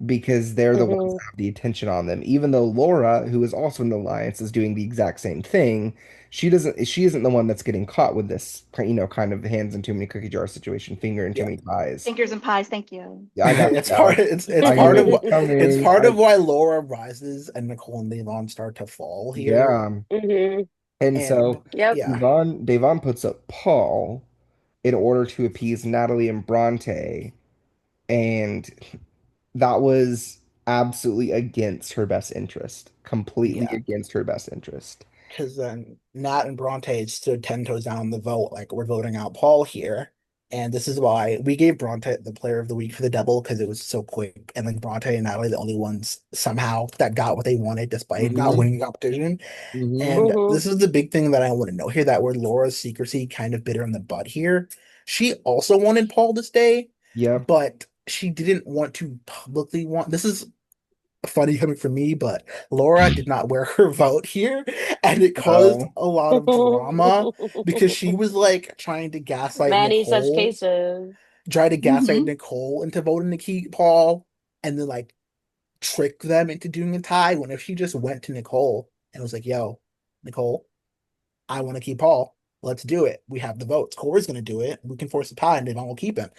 because they're the ones Hmm. that have the attention on them. Even though Laura, who is also in the alliance, is doing the exact same thing, she isn't the one that's getting caught with this, kind of hands in too many cookie jar situation, finger in too Yeah. many pies. Fingers and pies, thank you. Yeah, I got It's you, part Alex. it's I part knew it of was what it's coming. part of why Laura rises and Nicole and Devon start to fall here. Yeah. Hmm. And And so Yep. yeah, Devon puts up Paul in order to appease Natalie and Bronte, and that was absolutely against her best interest, completely yeah. against her best interest. Because then Nat and Bronte stood 10 toes down in the vote, like we're voting out Paul here. And this is why we gave Bronte the player of the week for the double because it was so quick. And like Bronte and Natalie, the only ones somehow that got what they wanted despite not Hmm. winning the competition. Hmm. And Hmm. this is the big thing that I want to know here that where Laura's secrecy kind of bit her in the butt here. She also wanted Paul to stay, Yep. but she didn't want to publicly want this is funny coming from me, but Laura did not wear her vote here, and it caused No. a lot of drama because she was like trying to gaslight Many such Nicole, cases. try to gaslight Hmm Nicole into voting to keep Paul, and then like trick them into doing a tie. When if she just went to Nicole and was like, "Yo, Nicole, I want to keep Paul. Let's do it. We have the votes. Corey's going to do it. We can force a tie, and Devon will keep him."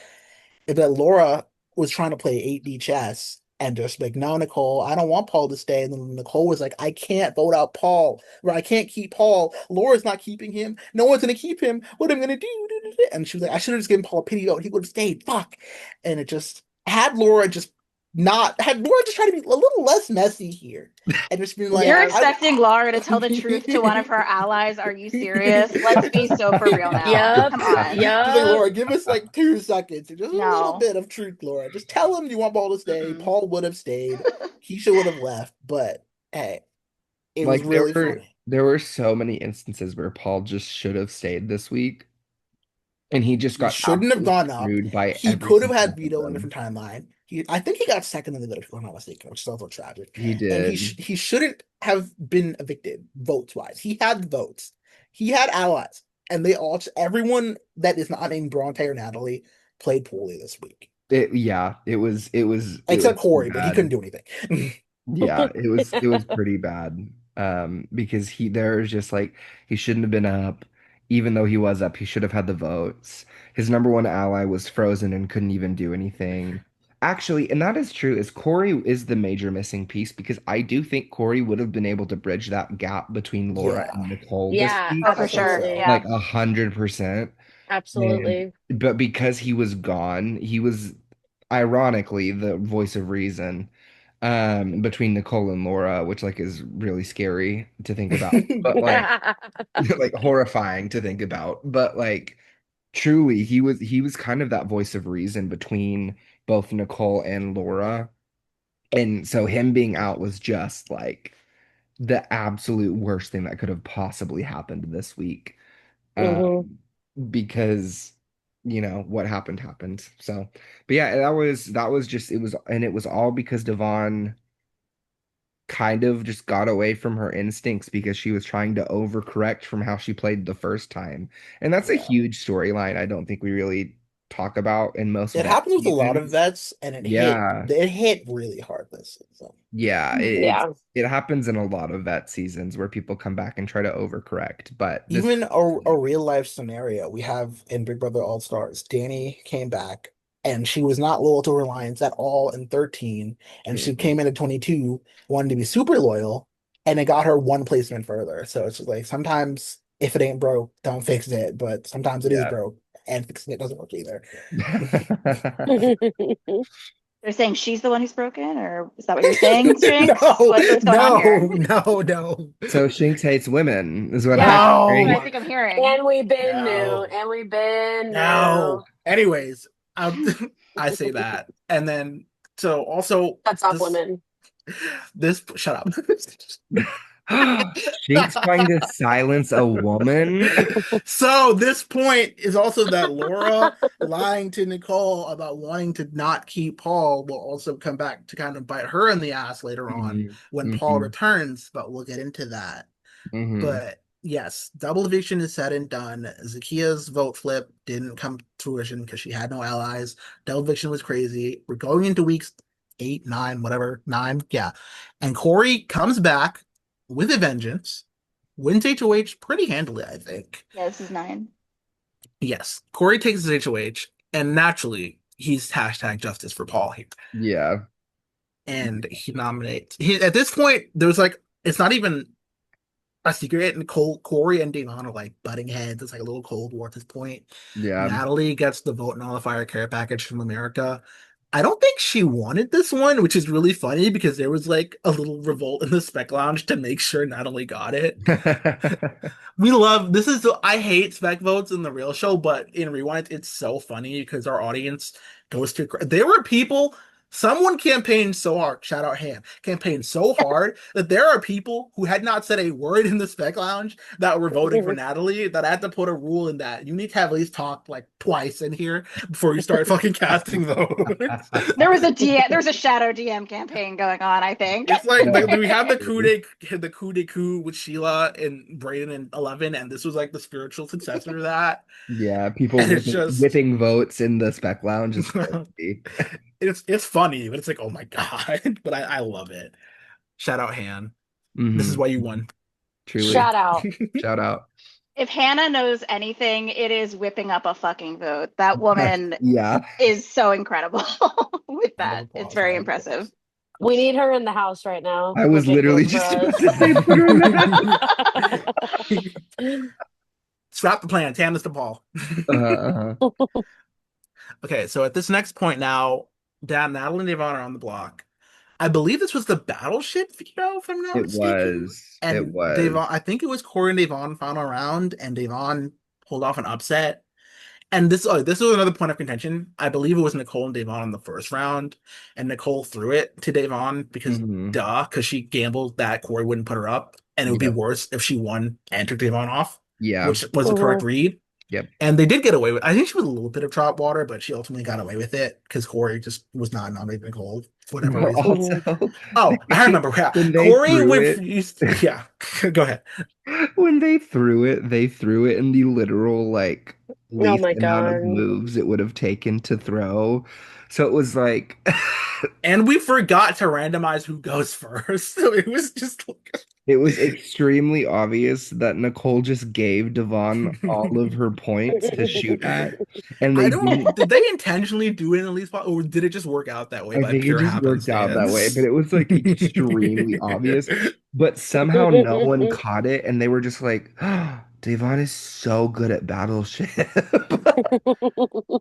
But Laura was trying to play 8D chess and just like, no, Nicole, I don't want Paul to stay. And then Nicole was like, I can't vote out Paul, or I can't keep Paul. Laura's not keeping him. No one's gonna keep him. What am I gonna do? And she was like, I should have just given Paul a pity vote. He would have stayed. Fuck. And it just had Laura just not had Laura just try to be a little less messy here and just being like, You're Yeah. expecting Laura to tell the truth to one of her allies. Are you serious? Let's be so for real now. Yep. Come on. She's like, Yep. Laura, give us like 2 seconds. Just a little No. bit of truth, Laura. Just tell him you want Paul to stay. Mm-mm. Paul would have stayed. Keisha would have left. But hey, it was Like there really were funny. there were so many instances where Paul just should have stayed this week, and he just He got shouldn't have absolutely gone up. screwed by He every could have single had one of veto in a them. different timeline. I think he got second in the vote, if I'm not mistaken, which is also tragic. He And did. he shouldn't have been evicted votes wise. He had the votes. He had allies, and they all everyone that is not named Bronte or Natalie played poorly this week, Yeah, it was except pretty Corey, but he couldn't bad. do anything. Yeah, it was pretty bad. Because there's just like he shouldn't have been up, even though he was up, he should have had the votes. His number one ally was frozen and couldn't even do anything. Actually, and that is true, is Corey is the major missing piece because I do think Corey would have been able to bridge that gap between Laura Yeah, and Nicole this Yeah, Oh, week, for I think sure. so. absolutely. like Yeah. 100%. And Absolutely. but because he was gone, he was ironically the voice of reason between Nicole and Laura, which like is really scary to think about, but like like horrifying to think about. But like truly he was kind of that voice of reason between both Nicole and Laura. And so him being out was just like the absolute worst thing that could have possibly happened this week. Hmm. Um, because what happened. So, but yeah, that was just it was all because Devon kind of just got away from her instincts because she was trying to overcorrect from how she played the first time. And that's a Yeah. huge storyline I don't think we really talk about in most It vet happens with a lot of seasons. vets, and Yeah. it hit really hard this season. Yeah, Yeah. it happens in a lot of vet seasons where people come back and try to overcorrect, but this Even a real life scenario we have in Big Brother All Stars. Danny came back and she was not loyal to her alliance at all in 13. And she Mhm. came in at 22, wanted to be super loyal, and it got her one placement further. So it's just like sometimes if it ain't broke, don't fix it. But sometimes it is Yeah. broke and fixing it doesn't work either. They're saying she's the one who's broken, or is that what you're saying, Shinx? No, What's going on no, here? no, no. So Shinx hates women is what I'm Yeah, that's what I hearing. No, think I'm hearing. And we've been new. no, And we've been new. no. Anyways, I say that. And then so also That's off this women. this shut up. Shinx trying to silence a woman. So this point is also that Laura lying to Nicole about wanting to not keep Paul will also come back to kind of bite her in the ass later on Mhm, when Paul mhm, returns, but we'll get into that. mhm. But yes, double eviction is said and done. Zakia's vote flip didn't come to fruition because she had no allies. Double eviction was crazy. We're going into weeks 8, 9, whatever, 9, yeah. And Corey comes back with a vengeance, wins HOH pretty handily, I think. Yeah, this is 9. Yes, Corey takes his HOH, and naturally, he's hashtag justice for Paul here. Yeah. And he nominates. At this point, there's like, it's not even a secret. Nicole, Corey, and Da'Vonne are like butting heads. It's like a little Cold War at this point. Yeah. Natalie gets the vote nullifier care package from America. I don't think she wanted this one, which is really funny because there was like a little revolt in the spec lounge to make sure Natalie got it. We love this is I hate spec votes in the real show, but in Rewind it's so funny because our audience goes to there were people someone campaigned so hard, shout out Ham, campaigned so hard that there are people who had not said a word in the spec lounge that were voting for Natalie that I had to put a rule in that you need to have at least talk like twice in here before you start fucking casting votes. There was a shadow DM campaign going on, I think. It's like Yeah. we have the coup de coup with Sheila and Brayden in 11, and this was like the spiritual successor to that. Yeah, people And it's just whipping votes in the spec lounge is crazy. it's funny, but it's like, oh my God. But I love it. Shout out Han. This is Hmm. why you won. Truly. Shout out. Shout out. If Hannah knows anything, it is whipping up a fucking vote. That woman Yeah. is so incredible with Round of that. It's applause. very Round of impressive. applause. We need her in the house right now. I was literally Ridiculous for just about us. to say put her in Scrap the plan. Hand this to Paul. the uh, Okay, so at this next point now, Dan, Natalie and Da'Vonne are on the block. I believe this was the battleship veto, if I'm not It mistaken. was. It And was. Da'Vonne, I think it was Corey and Da'Vonne final round, and Da'Vonne pulled off an upset. And this was another point of contention. I believe it was Nicole and Da'Vonne in the first round, and Nicole threw it to Da'Vonne Hmm. because she gambled that Corey wouldn't put her up, and it would be Yep. worse if she won and took Da'Vonne off, Yeah. which was the correct Mhm. read. Yep. And they did get away with. I think she was a little bit of trot water, but she ultimately got away with it because Corey just was not nominated Nicole for whatever Well, reason. also, Mhm. Oh, I they, remember. Yeah, when they Corey threw went. it, Yeah, go ahead. when they threw it in the literal like Oh least my amount of God. moves it would have taken to throw. So it was like And we forgot to randomize who goes first, so it was just like. it was extremely obvious that Nicole just gave Devon all of her points to shoot at, and I they don't. didn't. Did they intentionally do it in the least spot, or did it just work out that way I by think it pure just worked out that way, but happenstance? it was like extremely obvious. But somehow no one caught it, and they were just like, oh, Devon is so good at Battleship.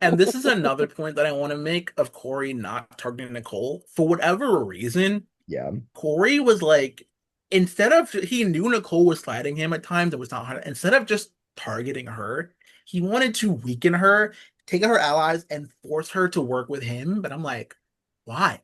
And this is another point that I want to make of Corey not targeting Nicole. For whatever reason, Yeah. Corey was like, instead of he knew Nicole was sliding him at times, it was not instead of just targeting her, he wanted to weaken her, take out her allies, and force her to work with him. But I'm like, why?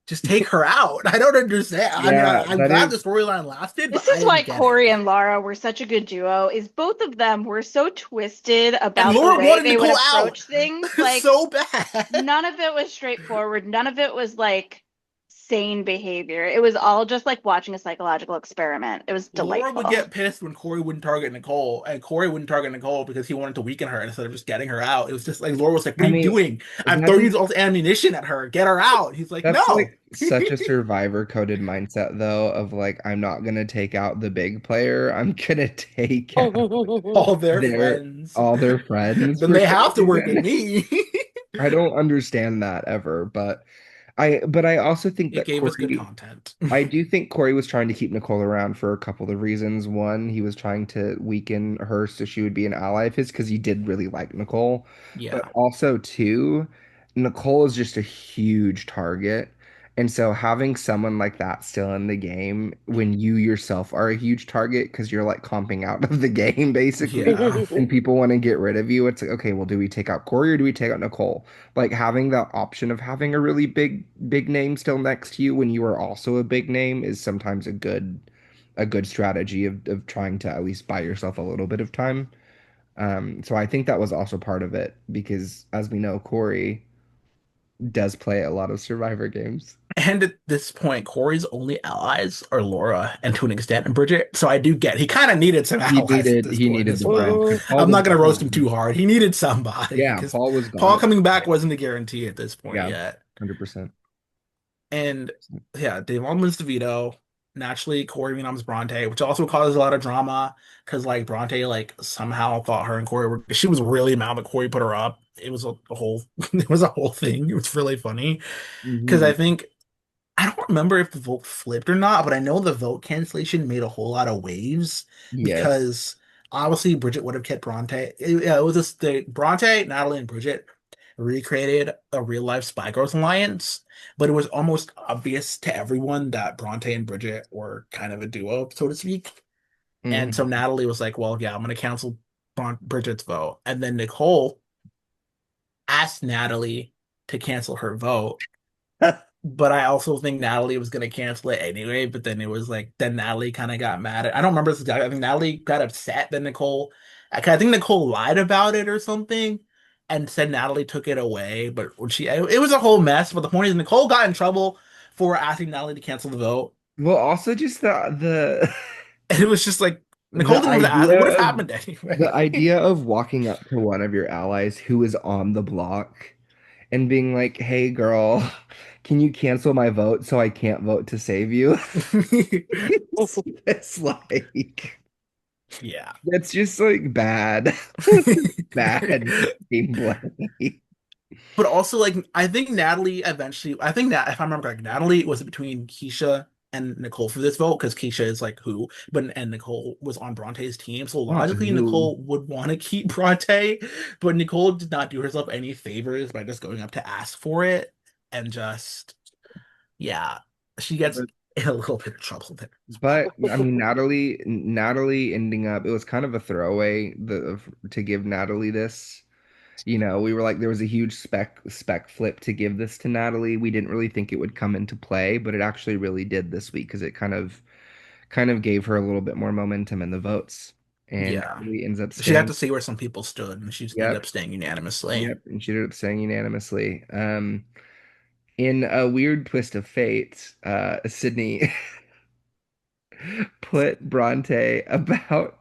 Just take her out. I don't understand. I mean, Yeah, I'm that glad is the storyline lasted, but This I is why didn't get it. Corey and Lara were such a good duo, is both of them were so twisted And about the Laura way wanted they would Nicole out approach things. Like so bad. none of it was straightforward. None of it was like sane behavior. It was all just like watching a psychological experiment. It was Laura would delightful. get pissed when Corey wouldn't target Nicole, and Corey wouldn't target Nicole because he wanted to weaken her instead of just getting her out. It was just like Laura was like, "What I are you mean, doing? I'm that throwing is you all ammunition at her. Get her out." He's like, that's "No." like such a survivor coded mindset though of like I'm not gonna take out the big player. I'm gonna take out All their their friends. all their friends Then for they some have to work with reason. me. I don't understand that ever, but I also think It that gave us good Corey content. I do think Corey was trying to keep Nicole around for a couple of reasons. One, he was trying to weaken her so she would be an ally of his because he did really like Nicole. But Yeah, also, two, Nicole is just a huge target. And so having someone like that still in the game when you yourself are a huge target because you're like comping out of the game basically, yeah. and people want to get rid of you, it's like, okay, well, do we take out Corey or do we take out Nicole? Like having that option of having a really big name still next to you when you are also a big name is sometimes a good strategy of trying to at least buy yourself a little bit of time. So I think that was also part of it because as we know, Corey does play a lot of Survivor games. And at this point, Corey's only allies are Laura and to an extent and Bridget. So I do get he kind of needed some He allies at needed this he point needed as the friends well. because Paul I'm was not gonna roast him gone. too hard. He needed somebody Yeah, because Paul was Paul gone at coming this back point. wasn't a guarantee at this point Yeah, yet. 100%. And yeah, Devon wins the veto. Naturally, Corey renoms Bronte, which also causes a lot of drama because like Bronte like somehow thought her and Corey were she was really mad that Corey put her up. It was a whole it was a whole thing. It was really funny because Hmm. I think I don't remember if the vote flipped or not, but I know the vote cancellation made a whole lot of waves Yes. because obviously Bridget would have kept Bronte. Yeah, it was just the Bronte, Natalie, and Bridget recreated a real life Spy Girls alliance, but it was almost obvious to everyone that Bronte and Bridget were kind of a duo, so to speak. And so Hmm. Natalie was like, "Well, yeah, I'm gonna cancel Bridget's vote," and then Nicole asked Natalie to cancel her vote. But I also think Natalie was gonna cancel it anyway. But then it was like then Natalie kind of got mad at. I don't remember this exactly. I think Natalie got upset that Nicole. I think Nicole lied about it or something, and said Natalie took it away. But when it was a whole mess. But the point is, Nicole got in trouble for asking Natalie to cancel the vote, Well, also just and it was just like Nicole the didn't have to ask. It would have idea of happened the anyway. idea of walking up to one of your allies who is on the block and being like, "Hey, girl, can you cancel my vote so I can't vote to save you?" It's like Yeah. that's just like bad, bad gameplay. But also, like, I think Natalie eventually, I think that if I remember correct, Natalie was between Keisha and Nicole for this vote because Keisha is like who, but and Nicole was on Bronte's team. So Not logically, who, Nicole would want to keep Bronte, but Nicole did not do herself any favors by just going up to ask for it and just, yeah, she gets but in a little bit of trouble there. I mean Natalie ending up it was kind of a throwaway to give Natalie this. We were like there was a huge spec flip to give this to Natalie. We didn't really think it would come into play, but it actually really did this week because it kind of gave her a little bit more momentum in the votes. And Yeah. Natalie ends up She got to staying. see where some people stood, and she ended up Yep, staying unanimously. yep, and she ended up staying unanimously. In a weird twist of fate, Sydney put Bronte about.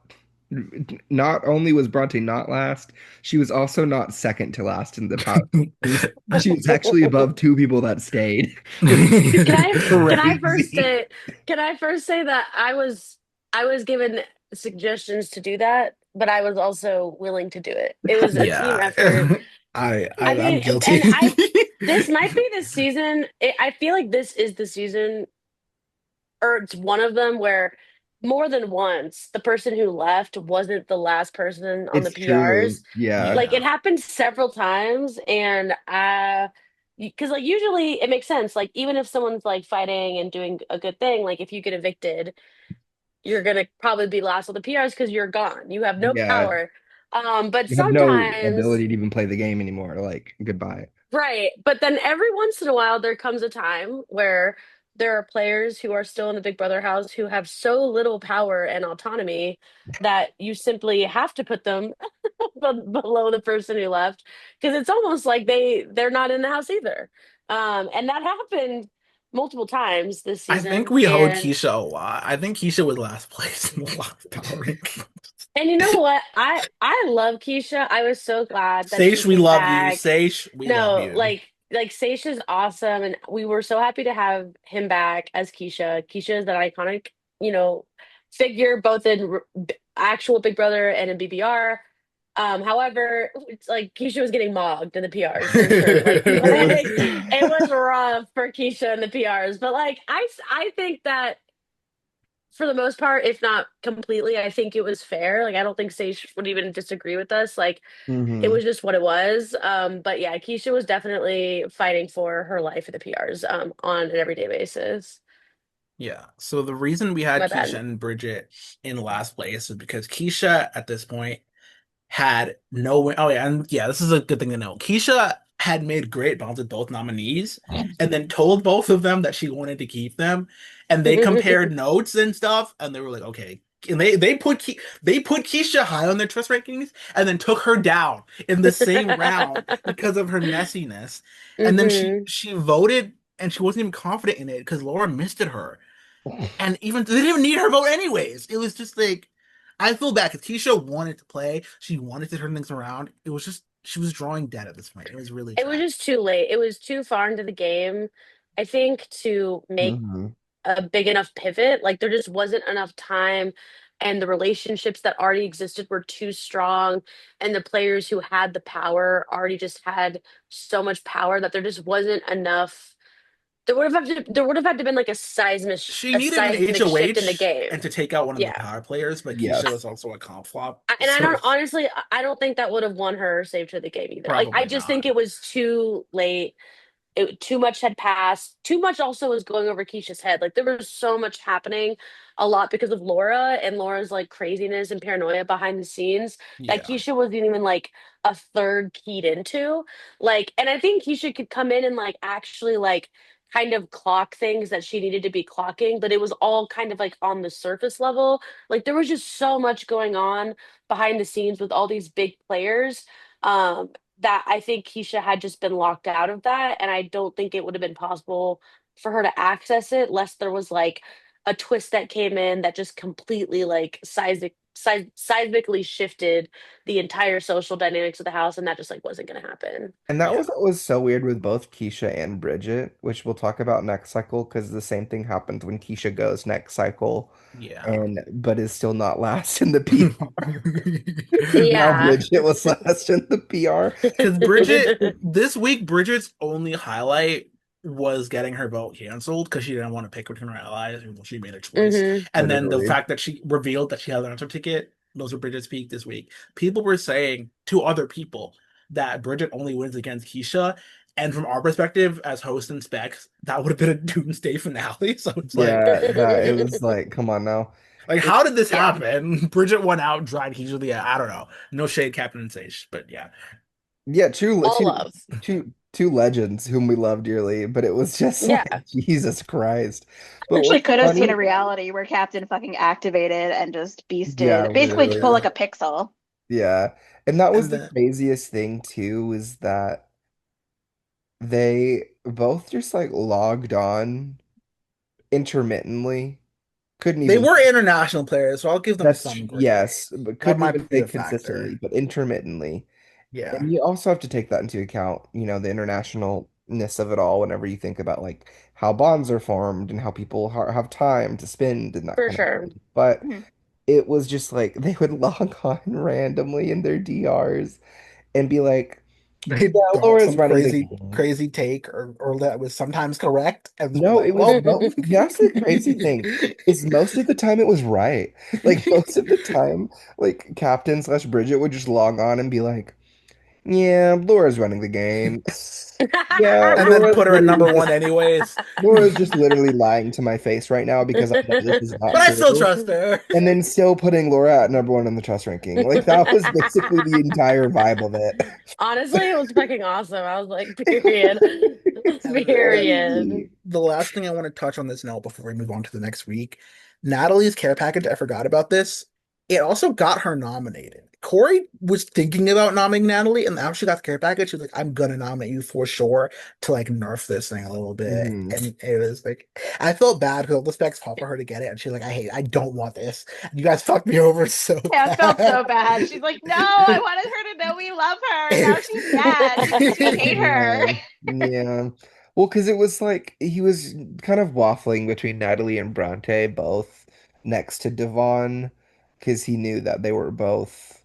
Not only was Bronte not last, she was also not second to last in the power rankings. She was actually above two people that stayed, which Can is I can I first crazy. say that I was given suggestions to do that, but I was also willing to do it. It was a team Yeah. effort. I I'm mean, guilty. and I this might be the season. I feel like this is the season, or it's one of them where more than once the person who left wasn't the last person on the It's true. PRs. Yeah. Like it Yeah. happened several times, and because like usually it makes sense. Like even if someone's like fighting and doing a good thing, like if you get evicted, you're gonna probably be last on the PRs because you're gone. You have no Yeah. power. But You have no sometimes, ability to even play the game anymore. Like, goodbye. right. But then every once in a while, there comes a time where there are players who are still in the Big Brother house who have so little power and autonomy that you simply have to put them below the person who left because it's almost like they're not in the house either. And that happened multiple times this I think season. we hold And Keisha a lot. I think Keisha was last place in a lot of power rankings. you know what? I love Keisha. I was so glad that she Sage, we came love you. back. Sage, we love No, you. like Seisha's awesome, and we were so happy to have him back as Keisha. Keisha is an iconic, you know, figure both in actual Big Brother and in BBR. However, it's like Keisha was getting mogged in the PRs for sure. It was It was rough for Keisha in the PRs, but like I think that for the most part, if not completely, I think it was fair. Like I don't think Sage would even disagree with us. Like it hmm was just what it was. But yeah, Keisha was definitely fighting for her life in the PRs on an everyday basis. Yeah. So the reason we had My Keisha bad. and Bridget in last place is because Keisha at this point had no. Oh yeah, and yeah, this is a good thing to know. Keisha had made great bonds with both nominees, and then told both of them that she wanted to keep them, and they compared notes and stuff, and they were like, okay. And they put Keisha high on their trust rankings, and then took her down in the same round because of her messiness. And then hmm she voted, and she wasn't even confident in it because Laura misted her. And even they didn't even need her vote anyways. It was just like I feel bad because Keisha wanted to play. She wanted to turn things around. It was just she was drawing dead at this point. It was really It was sad. just too late. It was too far into the game, I think, to make hmm a big enough pivot. Like there just wasn't enough time, and the relationships that already existed were too strong, and the players who had the power already just had so much power that there just wasn't enough. There would have had to been like She a needed an seismic shift in the HOH game. and to take out one of the Yeah. power players, but Keisha Yes. was also a comp flop, And I so don't honestly, I don't think that would have won her or saved her the game either. Like I probably just think not. it was too late. Too much had passed. Too much also was going over Keisha's head. Like there was so much happening, a lot because of Laura and Laura's like craziness and paranoia behind the scenes that Yeah. Keisha wasn't even like a third keyed into. Like, and I think Keisha could come in and like actually like kind of clock things that she needed to be clocking, but it was all kind of like on the surface level. Like there was just so much going on behind the scenes with all these big players. That I think Keisha had just been locked out of that. And I don't think it would have been possible for her to access it, lest there was like a twist that came in that just completely like seismically shifted the entire social dynamics of the house, and that just like wasn't going to happen. And that Yeah. was what was so weird with both Keisha and Bridget, which we'll talk about next cycle because the same thing happens when Keisha goes next cycle Yeah. and but is still not last in the PR. Now Yeah. Bridget was last in the PR. Because this week, Bridget's only highlight was getting her vote canceled because she didn't want to pick between her allies. Even though she made a choice. hmm And then the Literally. fact that she revealed that she had an answer ticket, those were Bridget's peak this week. People were saying to other people that Bridget only wins against Keisha. And from our perspective as host and specs, that would have been a doomsday finale. So it's Yeah, that it was like, come on now. like, It, how did this Yeah, happen? Bridget went out, dried Keisha the I don't know. No shade, Captain Sage, but yeah. yeah, true, all love. two legends whom we love dearly, but it was just like Yeah, Jesus Christ. But Actually, what's could have seen a funny? reality where Captain fucking activated and just Yeah, beasted, basically to pull literally. like a pixel. Yeah. And that was And the then craziest thing too, is that they both just like logged on intermittently. Couldn't they even were international players, so I'll give them that's some yes, grace. but That couldn't might even be say a factor. consistently, but intermittently. Yeah, And you also have to take that into account, the internationalness of it all whenever you think about like how bonds are formed and how people have time to spend and that for kind of sure. thing. But Mhm. it was just like they would log on randomly in their DRs and be like, they yeah, thought Laura's some running the crazy, game. crazy take, or that was sometimes correct, and it's No, like, it was well, no. that's the crazy thing is most of the time it was right. Like most of the time, like Captain slash Bridget would just log on and be like, yeah, Laura's running the game. Yeah, And then put her at number one Just anyways. Laura's just literally lying to my face right now because I know this is But not I still true. trust her. And then still putting Laura at number one in the trust ranking. Like that was basically the entire vibe of it. Honestly, it was fucking awesome. I was like, period. It's And then Period. crazy. the last thing I want to touch on this note before we move on to the next week, Natalie's care package, I forgot about this. It also got her nominated. Corey was thinking about nominating Natalie, and after she got the care package, she was like, I'm gonna nominate you for sure to like nerf this thing a little bit. Mhm. And it was like I felt bad because all the specs fought for her to get it, and she's like, I don't want this. And you guys fucked me over so Yeah, it felt bad. so bad. She's like, no, I wanted her to know we love her. And now she's mad because we hate her. Yeah, yeah. Well, because it was like he was kind of waffling between Natalie and Bronte, both next to Devon, because he knew that they were both.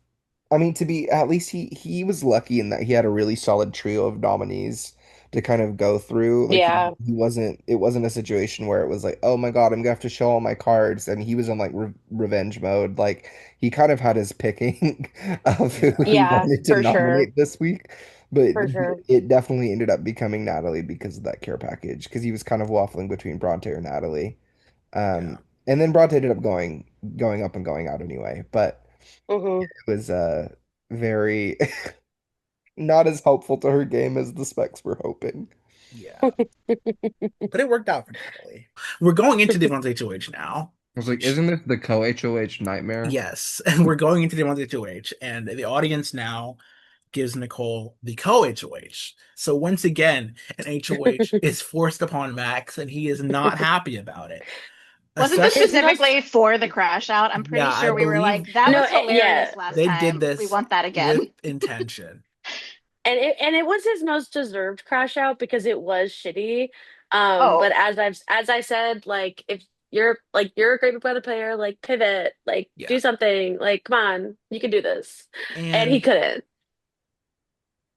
I mean, to be at least he was lucky in that he had a really solid trio of nominees to kind of go through. Like Yeah, he wasn't. It wasn't a situation where it was like, oh my God, I'm gonna have to show all my cards, and he was in like revenge mode. Like he kind of had his picking of who Yeah, he yeah, wanted to for sure. nominate this week. But For sure. it definitely ended up becoming Natalie because of that care package, because he was kind of waffling between Bronte or Natalie. yeah, And then Bronte ended up going up and going out anyway. But hmm it was very not as helpful to her game as the specs were hoping. yeah. But it worked out for Natalie. We're going into Devon's HOH now. I was like, isn't this the co-HOH nightmare? Yes, and we're going into Devon's HOH, and the audience now gives Nicole the co-HOH. So once again, an HOH is forced upon Max, and he is not happy about it. Wasn't this It's Especially, no, specifically for the crash out? I'm yeah, pretty I sure we were believe like, that no, was yeah, hilarious last they did time. We this want that with again. intention. and it was his most deserved crash out because it was shitty. But Oh, as I said, like if you're a great weather player, like pivot, like Yeah, do something, like come on, you can do this, and he and couldn't.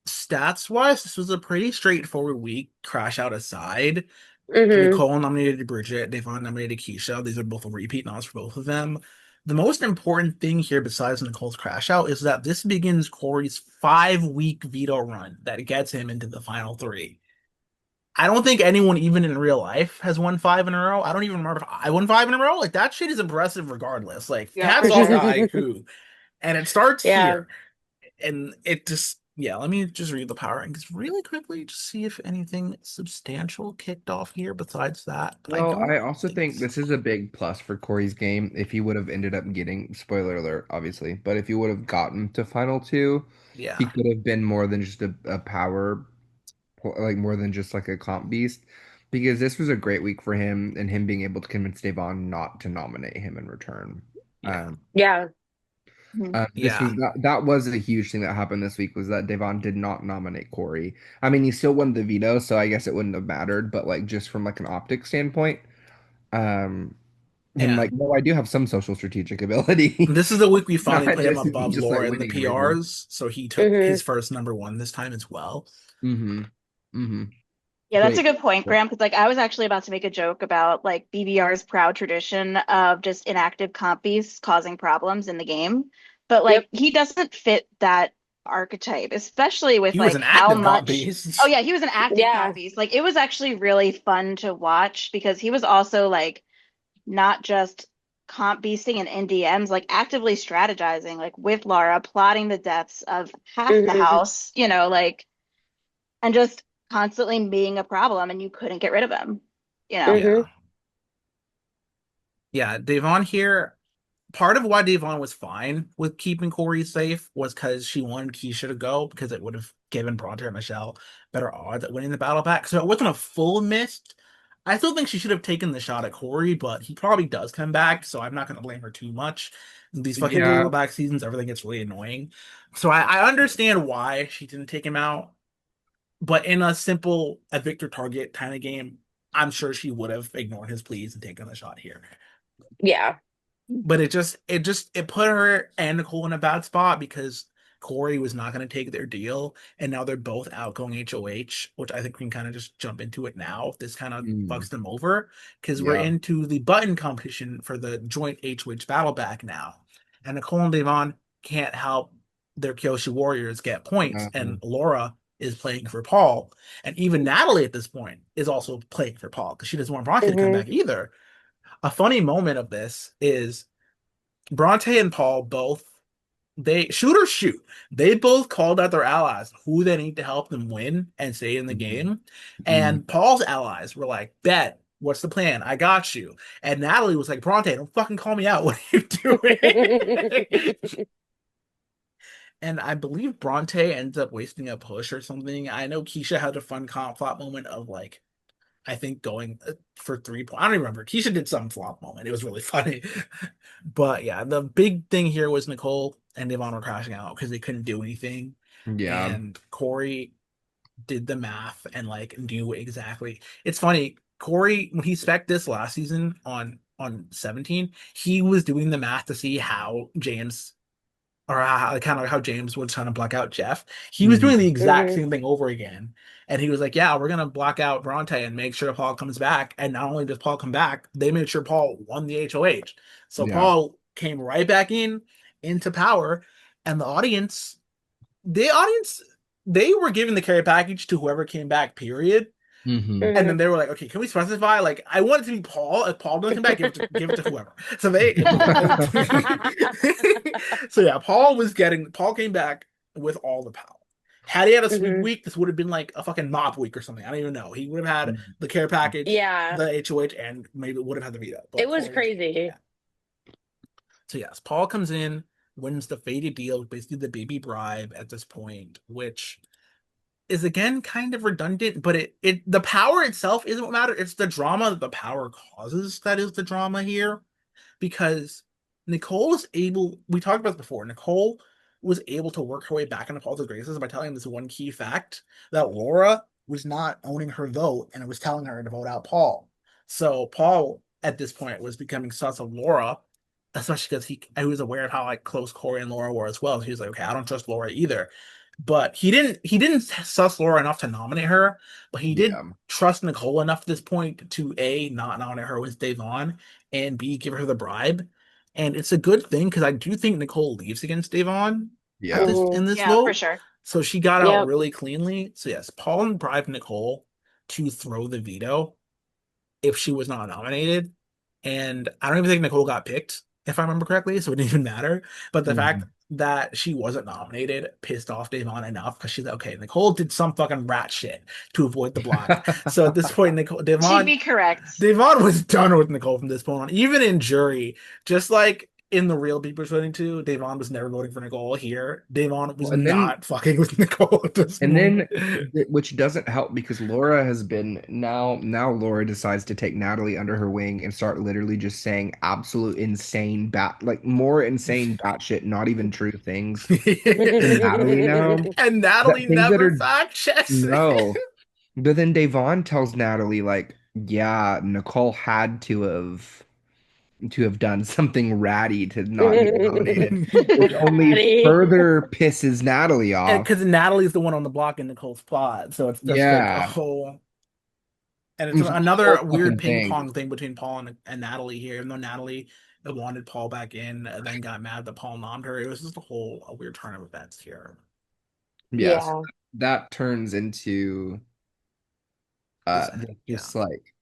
stats wise, this was a pretty straightforward week. Crash out aside. hmm Nicole nominated Bridget, Da'Vonne nominated Keisha. These are both repeat nods for both of them. The most important thing here, besides Nicole's crash out, is that this begins Corey's 5 week veto run that gets him into the final three. I don't think anyone, even in real life, has won five in a row. I don't even remember if I won five in a row. Like that shit is impressive, regardless. Like yeah, hats for off to sure. IQ, and it starts Yeah. here and it just yeah, let me just read the power rankings really quickly to see if anything substantial kicked off here besides that. But I Well, don't I also think think this so. is a big plus for Corey's game if he would have ended up getting, spoiler alert, obviously, but if he would have gotten to final two, he Yeah, could have been more than just a power, like more than just like a comp beast, because this was a great week for him and him being able to convince Devon not to nominate him in return. yeah. Um, Yeah. Mhm. This was Yeah. that was a huge thing that happened this week was that Devon did not nominate Corey. I mean, he still won the veto, so I guess it wouldn't have mattered, but like just from like an optic standpoint, um, him like, And no, I do have some social strategic ability. this is the week we finally Not put him just me above just like Laura in the winning everything. PRs, so he took his Hmm. first number one this time as well. Mm-hmm. Mm-hmm. Yeah, that's a Wait. good point, Graham, because like I was actually about to make a joke about like BBR's proud tradition of just inactive compies causing problems in the game. But Yep. like he doesn't fit that archetype, especially with He was like an how active comp much oh base. yeah, he was an active Yeah. compies. Like it was actually really fun to watch because he was also like not just comp beasting and NDMs, like actively strategizing, like with Lara, plotting the deaths of half the Hmm. house, like and just constantly being a problem and you couldn't get rid of him, you know? Hmm. Yeah. Yeah, Da'Vonne here. Part of why Da'Vonne was fine with keeping Corey safe was because she wanted Keisha to go because it would have given Bronte and Michelle better odds at winning the battle back. So it wasn't a full miss. I still think she should have taken the shot at Corey, but he probably does come back, so I'm not going to blame her too much. These fucking Yeah. battle back seasons, everything gets really annoying. So I understand why she didn't take him out, but in a simple a Victor Target kind of game, I'm sure she would have ignored his pleas and taken the shot here. Yeah. But it put her and Nicole in a bad spot because Corey was not going to take their deal, and now they're both outgoing HOH, which I think we can kind of just jump into it now. This kind of Mm, fucks them over because we're yeah. into the button competition for the joint HOH battle back now, and Nicole and Da'Vonne can't help their Kyoshi Warriors get points, and Um, Laura is playing for Paul, and even Natalie at this point is also playing for Paul because she doesn't want Bronte to come Hmm. back either. A funny moment of this is Bronte and Paul both they shoot or shoot. They both called out their allies who they need to help them win and stay in the mhm, game. mhm. And Paul's allies were like, "Bet, what's the plan? I got you." And Natalie was like, "Bronte, don't fucking call me out. What are you doing?" And I believe Bronte ends up wasting a push or something. I know Keisha had a fun comp flop moment of like I think going for 3 points. I don't even remember. Keisha did some flop moment. It was really funny. But yeah, the big thing here was Nicole and Devon were crashing out because they couldn't do anything. Yeah. And Corey did the math and like knew exactly. It's funny. Corey, when he spec this last season on 17, he was doing the math to see how James or how, kind of how James was trying to block out Jeff. He was doing the Mhm. exact Hmm. same thing over again. And he was like, yeah, we're going to block out Bronte and make sure Paul comes back. And not only does Paul come back, they made sure Paul won the HOH. So Yeah. Paul came right back into power. And the audience, they were giving the carry package to whoever came back, period. Hmm. And then Hmm. they were like, okay, can we specify? Like, I want it to be Paul. If Paul doesn't come back, give it to whoever. So they so yeah, Paul came back with all the power. Had he had a sweep Hmm. week, this would have been like a fucking mop week or something. I don't even know. He would have had the care package, Yeah. the HOH, and maybe would have had the veto. It But was Paul just crazy. yeah. So yes, Paul comes in, wins the faded deal, basically the baby bribe at this point, which is again kind of redundant, but it the power itself isn't what matters. It's the drama that the power causes that is the drama here. Because Nicole was able, we talked about this before, Nicole was able to work her way back into Paul's graces by telling him this one key fact that Laura was not owning her vote and it was telling her to vote out Paul. So Paul at this point was becoming sus of Laura, especially because he was aware of how like close Corey and Laura were as well. So he was like, okay, I don't trust Laura either. But he didn't suss Laura enough to nominate her, but he did Yeah. trust Nicole enough at this point to A, not nominate her with Da'Vonne, and B, give her the bribe. And it's a good thing because I do think Nicole leaves against Da'Vonne at Yeah. this Hmm. in this Yeah, for vote. sure. So she got out Yep. really cleanly. So yes, Paul bribed Nicole to throw the veto if she was not nominated. And I don't even think Nicole got picked, if I remember correctly, so it didn't even matter. But the fact Mhm. that she wasn't nominated pissed off Da'Vonne enough because she's like, okay, Nicole did some fucking rat shit to avoid the block. So at this point, Nicole She'd Da'Vonne be correct. Da'Vonne was done with Nicole from this point on, even in jury, just like in the real people voting too, Da'Vonne was never voting for Nicole. Here, Da'Vonne was Well, and then not fucking with Nicole at this And point. then, which doesn't help because Laura has been now Laura decides to take Natalie under her wing and start literally just saying absolute insane like more insane batshit, not even true things to Natalie now. And That Natalie things that never are fact checks it. no. But then Devon tells Natalie like, yeah, Nicole had to have done something ratty to not get nominated, which only Daddy. further pisses Natalie off. Because Natalie's the one on the block in Nicole's plot, so it's just like a Yeah. whole. And it's It's a whole another weird fucking ping thing. pong thing between Paul and Natalie here. Even though Natalie wanted Paul back in, then got mad that Paul nommed her. It was just a weird turn of events here. Yes, Yeah. that turns into This, yeah, just like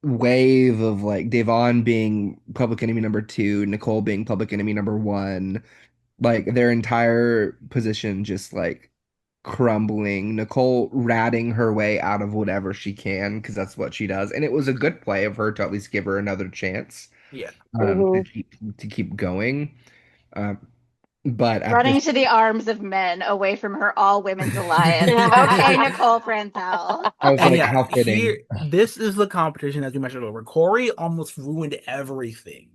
wave of like Devon being public enemy number two, Nicole being public enemy number one, like their entire position just like crumbling. Nicole ratting her way out of whatever she can because that's what she does, and it was a good play of her to at least give her another chance yeah. to Hmm. keep going. Um, but at Running this, into the arms of men away from her all women's alliance. Okay, Nicole Franzel. I was And like, yeah, how here, fitting. this is the competition, as you mentioned over. Corey almost ruined everything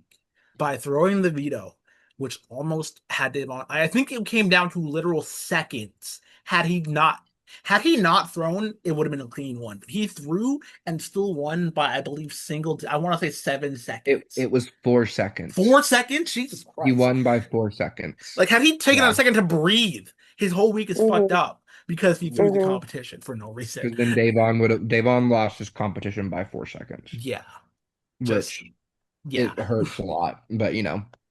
by throwing the veto, which almost had Dave on. I think it came down to literal seconds. Had he not thrown, it would have been a clean one. But he threw and still won by, I believe, I want to say 7 seconds. It was 4 seconds. 4 seconds? Jesus He Christ. won by 4 seconds. Like, had he taken a Yeah. second to breathe, his whole week is fucked Hmm. up because he threw the Hmm. competition for no reason. Because then Davon lost his competition by 4 seconds, Yeah, just which yeah, it hurts a lot. But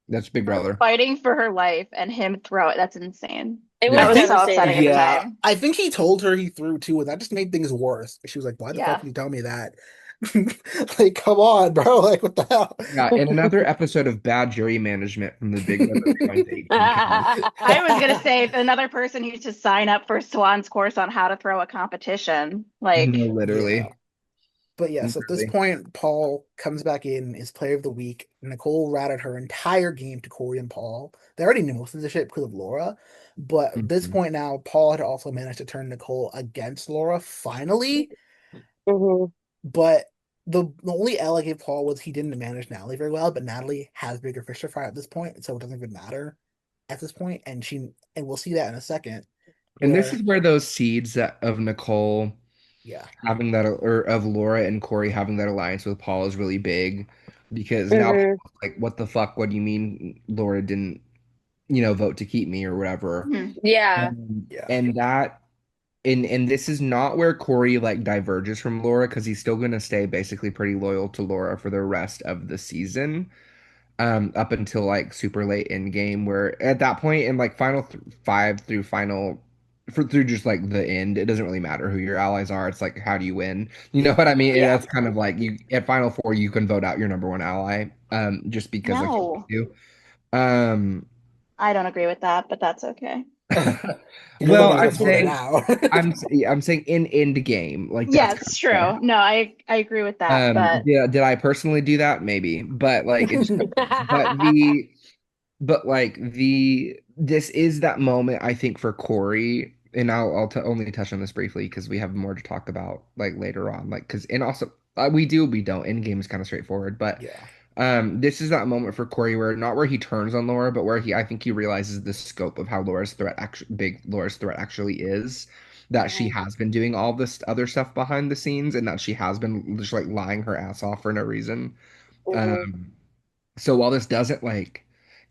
that's Big Her Brother. fighting for her life and him throw it. That's insane. It That was Yeah. was so upsetting at the devastating. yeah. time. I think he told her he threw too, and that just made things worse. She was like, "Why the fuck Yeah. did you tell me that?" Like, come on, bro. Like, what the hell? Yeah, in another episode of bad jury management from the Big Brother 2018 cast. I was gonna say if another person used to sign up for Swan's course on how to throw a competition. No, Like, Yeah. literally. But yes, at this Literally. point, Paul comes back in, is player of the week. Nicole ratted her entire game to Corey and Paul. They already knew most of the shit because of Laura. But at this Mhm. point now, Paul had also managed to turn Nicole against Laura finally. Hmm. But the only L I gave Paul was he didn't manage Natalie very well, but Natalie has bigger fish to fry at this point, so it doesn't even matter at this point. And we'll see that in a second. And this is Where where those seeds of Nicole yeah, having that, or of Laura and Corey having that alliance with Paul is really big because now Hmm. Paul's like, what the fuck? What do you mean Laura didn't, vote to keep me or whatever? hmm. Yeah. yeah, And that and this is not where Corey like diverges from Laura because he's still gonna stay basically pretty loyal to Laura for the rest of the season, up until like super late in game where at that point in like final five through through just like the end, it doesn't really matter who your allies are. It's like how do you win? You know yeah, what I mean? And Yeah. that's kind of like you at final four you can vote out your number one ally, just because like you No, do. Um, I don't agree with that, but that's okay. you're the well, one that I'm gets voted saying out. I'm saying in end game, like that's kind Yes, of fair. true. No, I agree with that, but Did I personally do that? Maybe, but like it's but the but like the this is that moment I think for Corey, and I'll only touch on this briefly because we have more to talk about like later on, like because and also we don't. End game is kind of straightforward, but Yeah, this is that moment for Corey where not where he turns on Laura, but where I think he realizes the scope of how Laura's threat actually is. That she Mhm. has been doing all this other stuff behind the scenes, and that she has been just like lying her ass off for no reason. Mhm. Um, so while this doesn't like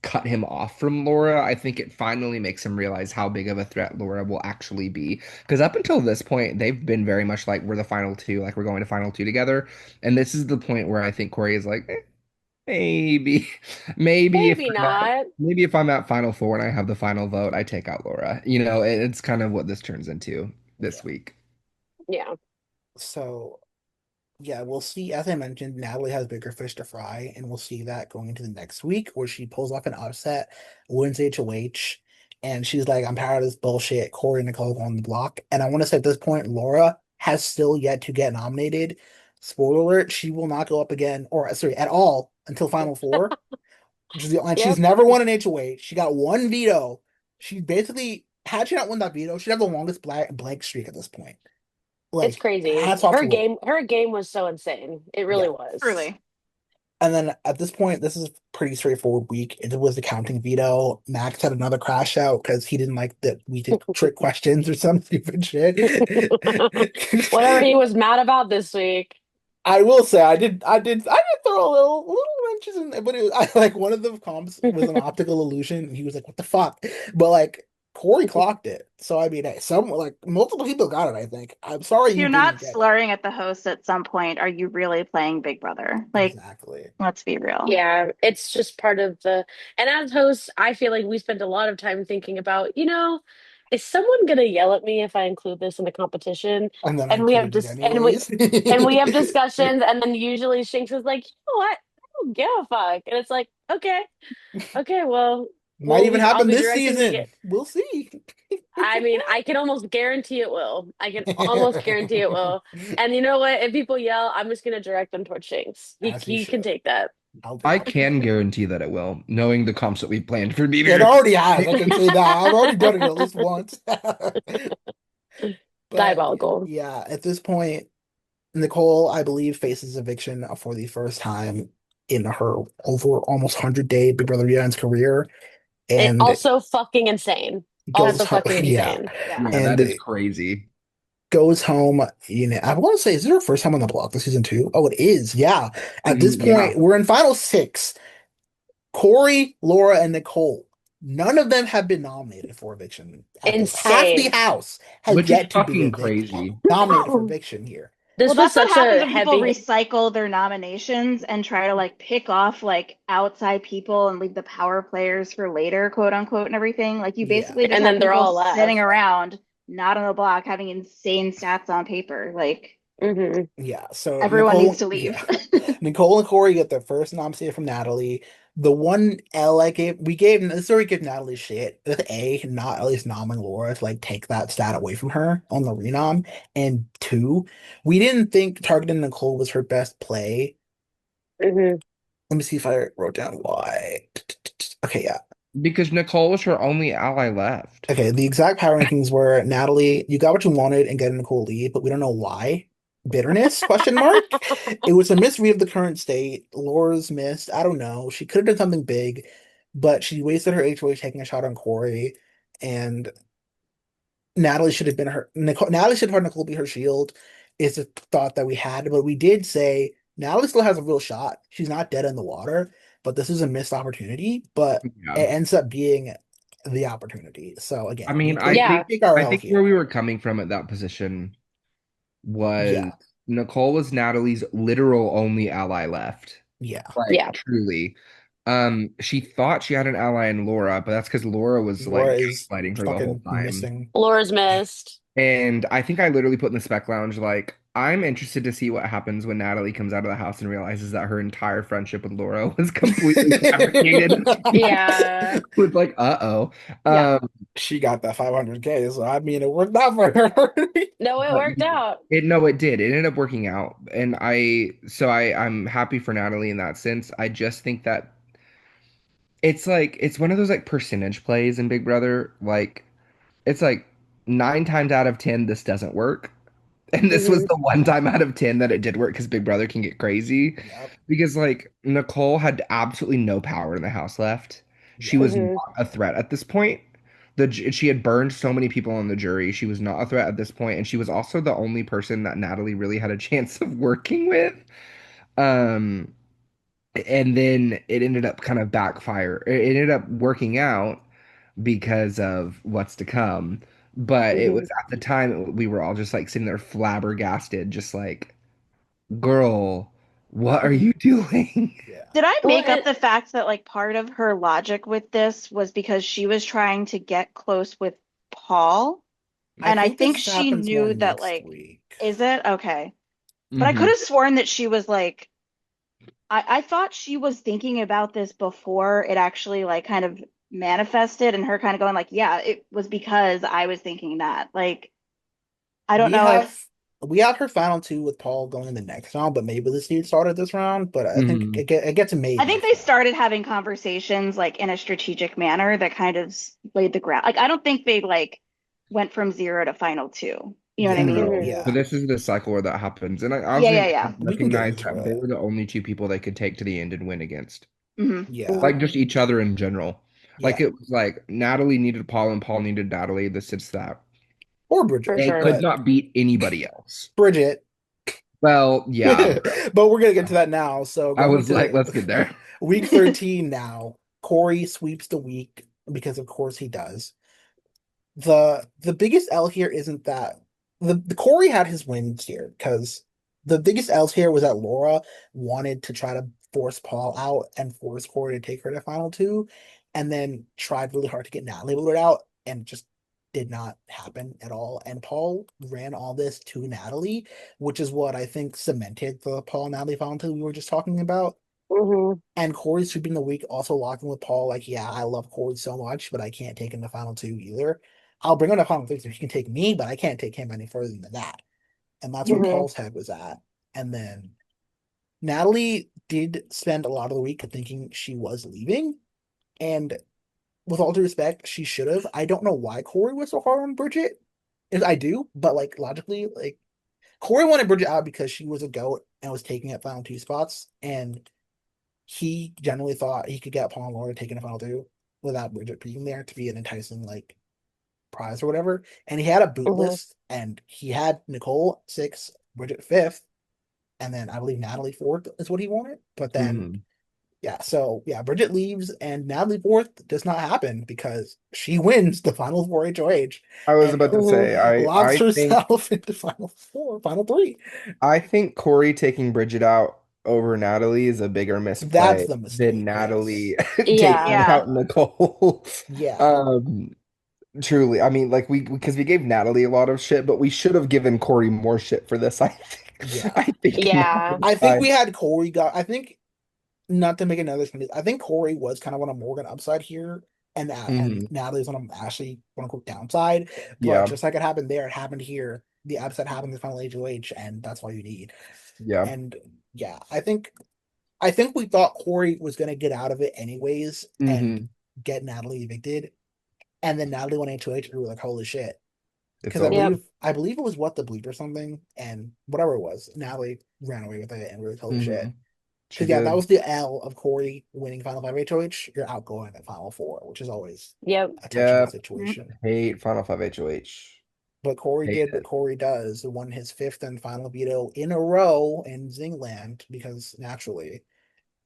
cut him off from Laura, I think it finally makes him realize how big of a threat Laura will actually be. Because up until this point, they've been very much like we're the final two, like we're going to final two together. And this is the point where I think Corey is like, maybe, Maybe not. maybe if I'm at final four and I have the final vote, I take out Laura. It's kind of what this turns into this yeah. week. Yeah. So yeah, we'll see. As I mentioned, Natalie has bigger fish to fry, and we'll see that going into the next week where she pulls off an upset, wins HOH, and she's like, I'm tired of this bullshit. Corey and Nicole go on the block. And I want to say at this point, Laura has still yet to get nominated. Spoiler alert, she will not go up again, or sorry, at all until Final Four. And she's Yep, never won an HOH. She got one veto. She basically, had she not won that veto, she'd have the longest blank streak at this point. it's Like, crazy. hats off to her. Her game was so insane. It Yeah. really was. Truly. And then at this point, this is a pretty straightforward week. It was the counting veto. Max had another crash out because he didn't like that we did trick questions or some stupid shit. Whatever he was mad about this week. I will say I did throw a little wrenches in there, but like one of the comps was an optical illusion, and he was like, "What the fuck?" But like Corey clocked it, so I mean, hey, some like multiple people got it. I think. I'm sorry If you you're didn't not get it. slurring at the host at some point, are you really playing Big Brother? Like, Exactly. let's be real. Yeah, it's just part of the. And as hosts, I feel like we spend a lot of time thinking about, is someone gonna yell at me if I include this in the competition? And then I And we have included it just anyways. and we have discussions, and then usually Shinx is like, you know what? I don't give a fuck, and it's like, okay, well, Might even I'll happen be this directing the. season. We'll see. I mean, I can almost guarantee it will. I can almost guarantee it will. And you know what? If people yell, I'm just gonna direct them towards Shinx. As you He can should. take that. I'll be I happy. can guarantee that it will, knowing the comps that we've planned for It Meteor. already has. I can say that. I've already done it at least once. But Diabolical. yeah, at this point, Nicole, I believe, faces eviction for the first time in her over almost 100-day Big Brother United's career, It and also fucking insane. goes Also home. fucking Yeah, insane. Yeah. Yeah, and that is crazy. goes home. I want to say, is it her first time on the block this season too? Oh, it is. Yeah. At this Yeah. point, we're in final six. Corey, Laura, and Nicole. None of them have been nominated for eviction at this. Half the Insane. house has Which is yet to be fucking crazy. nominated for eviction here. Well, This was that's what such happens a when people heavy. recycle their nominations and try to like pick off like outside people and leave the power players for later, quote unquote, and everything. Like you Yeah. basically just And have then they're people all sitting left. around, not on the block, having insane stats on paper. Like Hmm. Yeah. So everyone needs Nicole, to leave. yeah. Nicole and Corey get their first nomination from Natalie. The one L I gave, we gave this story give Natalie shit with A, not at least nomming Laura to like take that stat away from her on the renom. And two, we didn't think targeting Nicole was her best play. Hmm. Let me see if I wrote down why. Okay, yeah. Because Nicole was her only ally left. Okay, the exact power rankings were Natalie, you got what you wanted and get a Nicole lead, but we don't know why. Bitterness? Question mark. It was a misread of the current state. Laura's missed. I don't know. She could have done something big, but she wasted her HOH taking a shot on Corey, and Natalie should have been her Nicole. Natalie should have had Nicole be her shield. Is a thought that we had, but we did say Natalie still has a real shot. She's not dead in the water, but this is a missed opportunity. But Yeah. it ends up being the opportunity. So I again, mean, Yeah. take our I L think where here. we were coming from at that position was Yeah, Nicole was Natalie's literal only ally left. yeah. Like Yeah. truly. She thought she had an ally in Laura, but that's because Laura was Laura like is gaslighting her the whole fucking time. missing. Laura's missed. And I think I literally put in the spec lounge, like, I'm interested to see what happens when Natalie comes out of the house and realizes that her entire friendship with Laura was completely fabricated. Yeah. With like, uh-oh. Yeah. She got that 500K, so I mean, it worked out for her. No, it But worked out. no, it did. It ended up working out. And I'm happy for Natalie in that sense. I just think that it's like it's one of those like percentage plays in Big Brother. Like it's like 9 times out of 10 this doesn't work. And this was Hmm. the one time out of 10 that it did work because Big Brother can get crazy. Yep. Because like Nicole had absolutely no power in the house left. She Yep. was Hmm. not a threat at this point. She had burned so many people on the jury. She was not a threat at this point, and she was also the only person that Natalie really had a chance of working with. Um, and then it ended up kind of backfire. It ended up working out because of what's to come. But it Hmm. was at the time we were all just like sitting there flabbergasted, just like, girl, what are you doing? Yeah. Did I Well, make up the fact that like part of her logic with this was because she was trying to get close with Paul? I And I think think this she happens more knew that next like, week. is it? Okay. But I could Hmm. have sworn that she was like, I thought she was thinking about this before it actually like kind of manifested and her kind of going like, yeah, it was because I was thinking that. Like, I don't We know have if we had her final two with Paul going in the next round, but maybe the seed started this round. But I think Hmm. it gets made I think next they round. started having conversations like in a strategic manner that kind of laid the ground. Like I don't think they like went from zero to final two. You know what I Yeah, mean? No. Mhm. So yeah. this is the cycle where that happens. And I Yeah, also yeah, yeah. We can get recognize into that they it. were the only two people they could take to the end and win against. Hmm. Yeah, Like just each other in general. Like yeah. it was like Natalie needed Paul and Paul needed Natalie. This it's that. Or For Bridget, They sure. could but not beat anybody else. Bridget. Well, yeah. But we're gonna get to that now. So I going was like, into let's get there. week 13 now. Corey sweeps the week because of course he does. The biggest L here isn't that the Corey had his wins here because the biggest L's here was that Laura wanted to try to force Paul out and force Corey to take her to final two, and then tried really hard to get Natalie voted out and just did not happen at all. And Paul ran all this to Natalie, which is what I think cemented the Paul and Natalie final two we were just talking about. Hmm. And Corey sweeping the week, also locking with Paul. Like, yeah, I love Corey so much, but I can't take him to final two either. I'll bring him to final three so he can take me, but I can't take him any further than that. And that's where Hmm. Paul's head was at. And then Natalie did spend a lot of the week thinking she was leaving. And with all due respect, she should have. I don't know why Corey was so hard on Bridget. I do, but like logically, like Corey wanted Bridget out because she was a goat and was taking up final two spots. And he generally thought he could get Paul and Laura taken a final two without Bridget being there to be an enticing like prize or whatever. And he had a boot Hmm. list, and he had Nicole sixth, Bridget fifth, and then I believe Natalie fourth is what he wanted. But then Mhm. yeah, so yeah, Bridget leaves, and Natalie fourth does not happen because she wins the final four HOH I was and about to Hmm. say, locks herself into final four, final three. I think Corey taking Bridget out over Natalie is a bigger That's misplay the than mistake. Yes. Natalie Yeah. taking Yeah. out Nicole. Yeah. Um, Truly, I mean, like we because we gave Natalie a lot of shit, but we should have given Corey more shit for this. I think. I Yeah. think not Yeah. this I think we time. had Corey got. I think not to make another thing. I think Corey was kind of on a Morgan upside here, and Hmm. Natalie's on a Ashley quote unquote downside. But Yeah, just like it happened there, it happened here. The upside happened in the final HOH, and that's all you need. yeah. And yeah, I think we thought Corey was gonna get out of it anyways and Hmm. get Natalie evicted, and then Natalie won HOH, and we were like, holy shit. It's Because I over. Yep. believe I believe it was what the bleep or something, and whatever it was, Natalie ran away with it, and we were like, holy Hmm. shit. She Because yeah, that did. was the L of Corey winning Final Five HOH. You're outgoing at Final Four, which is always Yep. a touchy Yeah. Mhm. situation. Hate Final Five HOH. But Corey Hate did what it. Corey does, won his fifth and final veto in a row in Zingland, because naturally.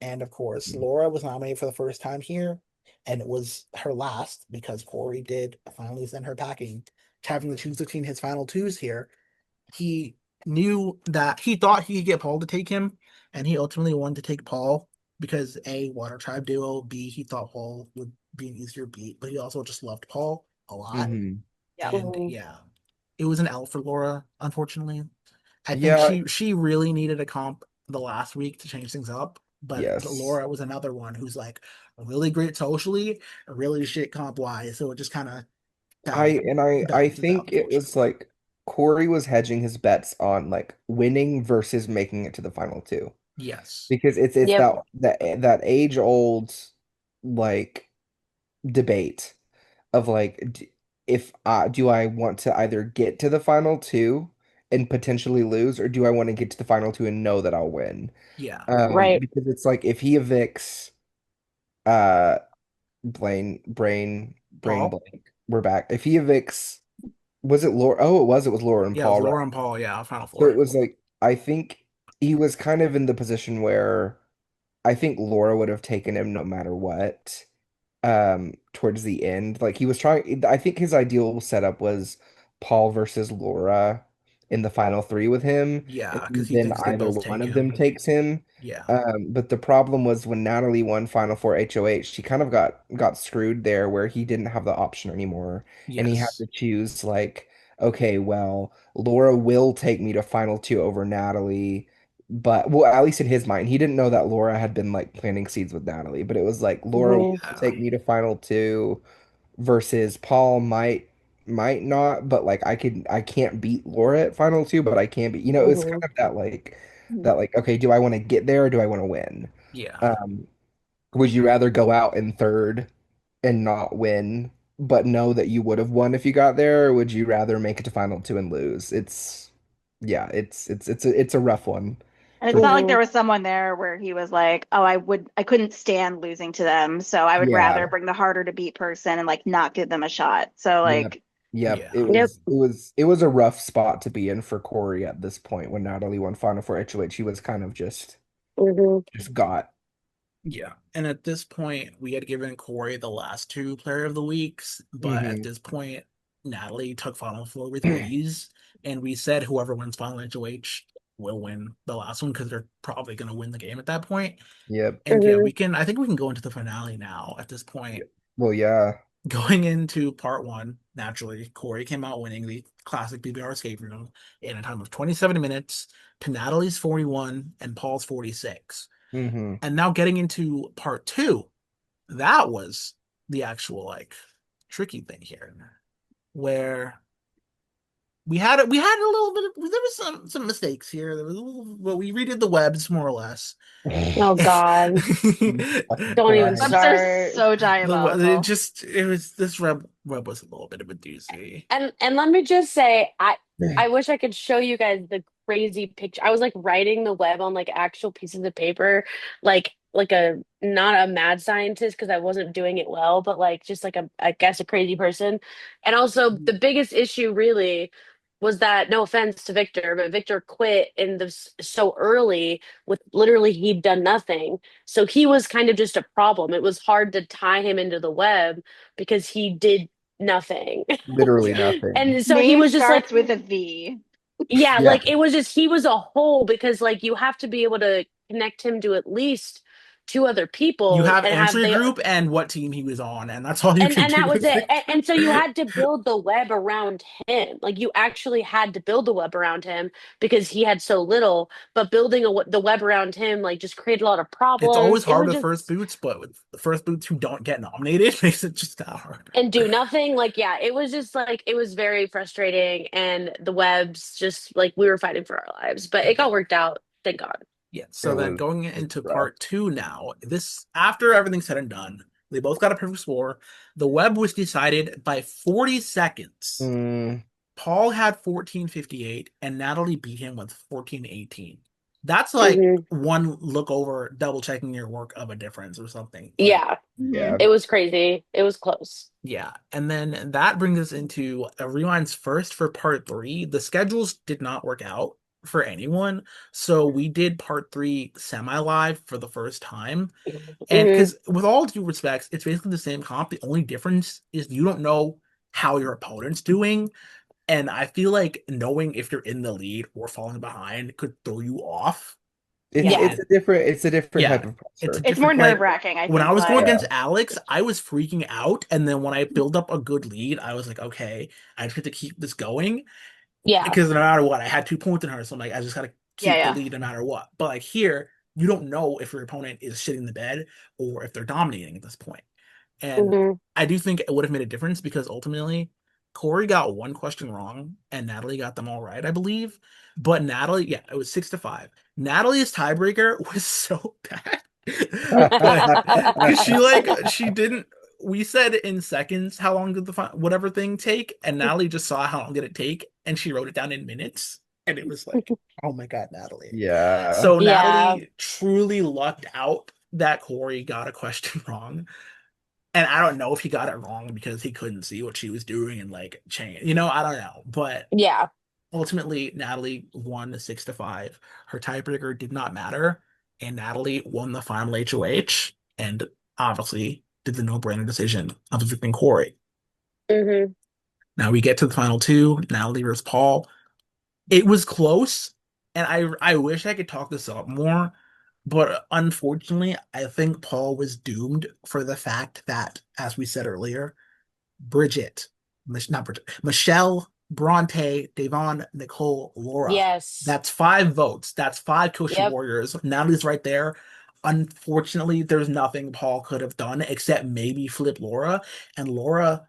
And of course, Mhm. Laura was nominated for the first time here, and it was her last because Corey did finally send her packing, having to choose between his final twos here. He knew that he thought he could get Paul to take him, and he ultimately wanted to take Paul because A, Water Tribe duo, B, he thought Paul would be an easier beat, but he also just loved Paul a lot. Mhm. Yeah. And Hmm. yeah, it was an L for Laura, unfortunately. I think Yeah. she really needed a comp the last week to change things up, but Yes. Laura was another one who's like really great socially, really shit comp wise, so it just kind of I fell and I balances out, think it was unfortunately. like Corey was hedging his bets on like winning versus making it to the final two. Yes. Because it's Yep. that age old like debate of like if do I want to either get to the final two and potentially lose, or do I want to get to the final two and know that I'll win? Yeah. Right. Because it's like if he evicts uh brain Paul? blank, we're back. If he evicts, was it Laura? Oh, it was Laura and Yeah, it was Paul, right? Laura and Paul. Yeah, Final So Four. it was like I think he was kind of in the position where I think Laura would have taken him no matter what. Towards the end, like he was trying, I think his ideal setup was Paul versus Laura in the final three with him, and Yeah, because he then thinks they either both one take of them him. takes him. Yeah. But the problem was when Natalie won Final Four HOH, she kind of got screwed there where he didn't have the option anymore, and he had Yes. to choose like, okay, well, Laura will take me to Final Two over Natalie, but well, at least in his mind, he didn't know that Laura had been like planting seeds with Natalie, but it was like Laura will Hmm. Yeah. take me to Final Two versus Paul might might not, but like I can't beat Laura at final two, but I can beat, it was kind Mhm. of that like, okay, do I want to get there or do I want to win? Yeah. Um, would you rather go out in third and not win, but know that you would have won if you got there, or would you rather make it to final two and lose? Yeah, it's a rough one And for it's not sure. like there Mhm. was someone there where he was like, "Oh, I couldn't stand losing to them, so I would rather Yeah. bring the harder to beat person and like not give them a shot." So Yep. like, Yep. It Yeah. Yep. was it was it was a rough spot to be in for Corey at this point when Natalie won Final Four HOH. He was kind of Mhm. just got. Yeah. And at this point, we had given Corey the last two player of the weeks, but at Hmm. this point, Natalie took Final Four with ease, and we said whoever wins Final HOH will win the last one because they're probably going to win the game at that point. Yep. And yeah, Mhm. I think we can go into the finale now at this point. Yep. Well, yeah. Going into part one, naturally, Corey came out winning the classic BBR escape room in a time of 27 minutes to Natalie's 41 and Paul's 46. Hmm. And now getting into part two, that was the actual like tricky thing here, where we had a little bit of, there was some mistakes here. There was a little, well, we redid the webs more or less. Oh God. Don't even Right. webs are start. so It diabolical. just it was this web was a little bit of a doozy. And let me just say, I wish I could show you guys the crazy picture. I was like writing the web on like actual pieces of paper, like a not a mad scientist because I wasn't doing it well, but like just like a I guess a crazy person. And also the biggest issue really was that no offense to Victor, but Victor quit in the so early with literally he'd done nothing. So he was kind of just a problem. It was hard to tie him into the web because he did nothing. Literally Yeah. nothing. And so he Name was just like, starts with a V. yeah, Yeah. like it was just he was a whole because like you have to be able to connect him to at least two other You people have and have entry they group and what team he was on, and that's all you can and do that was with it. it. And so you had to build the web around him. Like you actually had to build the web around him because he had so little. But building the web around him like just created a lot of It's problems. always It hard was with just first boots, but with the first boots who don't get nominated makes it just that hard. and do nothing. Like yeah, it was just like it was very frustrating. And the webs just like we were fighting for our lives, but it got Yeah. worked out. Thank God. Yeah. It So then was going it was into rough. part two now, this after everything's said and done, they both got a perfect score. The web was decided by 40 seconds. Mm, Paul had 14:58 and Natalie beat him with 14:18. That's like Hmm. one look over, double checking your work of a difference or something. Like, Yeah, Mhm. yeah. it was crazy. It was close. yeah. And then that brings us into a rewinds first for part three. The schedules did not work out for anyone. So we did part three semi live for the first time. And Hmm. because, with all due respects, it's basically the same comp. The only difference is you don't know how your opponent's doing. And I feel like knowing if you're in the lead or falling behind could throw you off. It's Yeah. it's And a different type yeah, of it's a pressure. It's different more like nerve-wracking, I when I think, was going live. against Yeah. Alex, I was freaking out. And then when I build up a good lead, I was like, okay, I just have to keep this going Yeah. because no matter what, I had 2 points in her. So I'm like, I just gotta Yeah, keep the yeah. lead no matter what. But like here, you don't know if your opponent is shitting the bed or if they're dominating at this point. And Hmm. I do think it would have made a difference because ultimately Corey got one question wrong and Natalie got them all right, I believe. But Natalie, yeah, it was 6-5. Natalie's tiebreaker was so bad. Because she didn't, we said in seconds how long did the whatever thing take, and Natalie just saw how long did it take, and she wrote it down in minutes, and it was like, oh my God, Natalie. Yeah. So Yeah. Natalie truly lucked out that Corey got a question wrong. And I don't know if he got it wrong because he couldn't see what she was doing and like change. I don't know. But Yeah. ultimately, Natalie won 6-5. Her tiebreaker did not matter, and Natalie won the final HOH, and obviously did the no-brainer decision of evicting Corey. Hmm. Now we get to the final two, Natalie versus Paul. It was close, and I wish I could talk this up more, but unfortunately, I think Paul was doomed for the fact that, as we said earlier, Bridget, not Bridget, Michelle, Bronte, Da'Vonne, Nicole, Laura. Yes. That's 5 votes. That's 5 Kosher Yep. Warriors. Natalie's right there. Unfortunately, there's nothing Paul could have done except maybe flip Laura. And Laura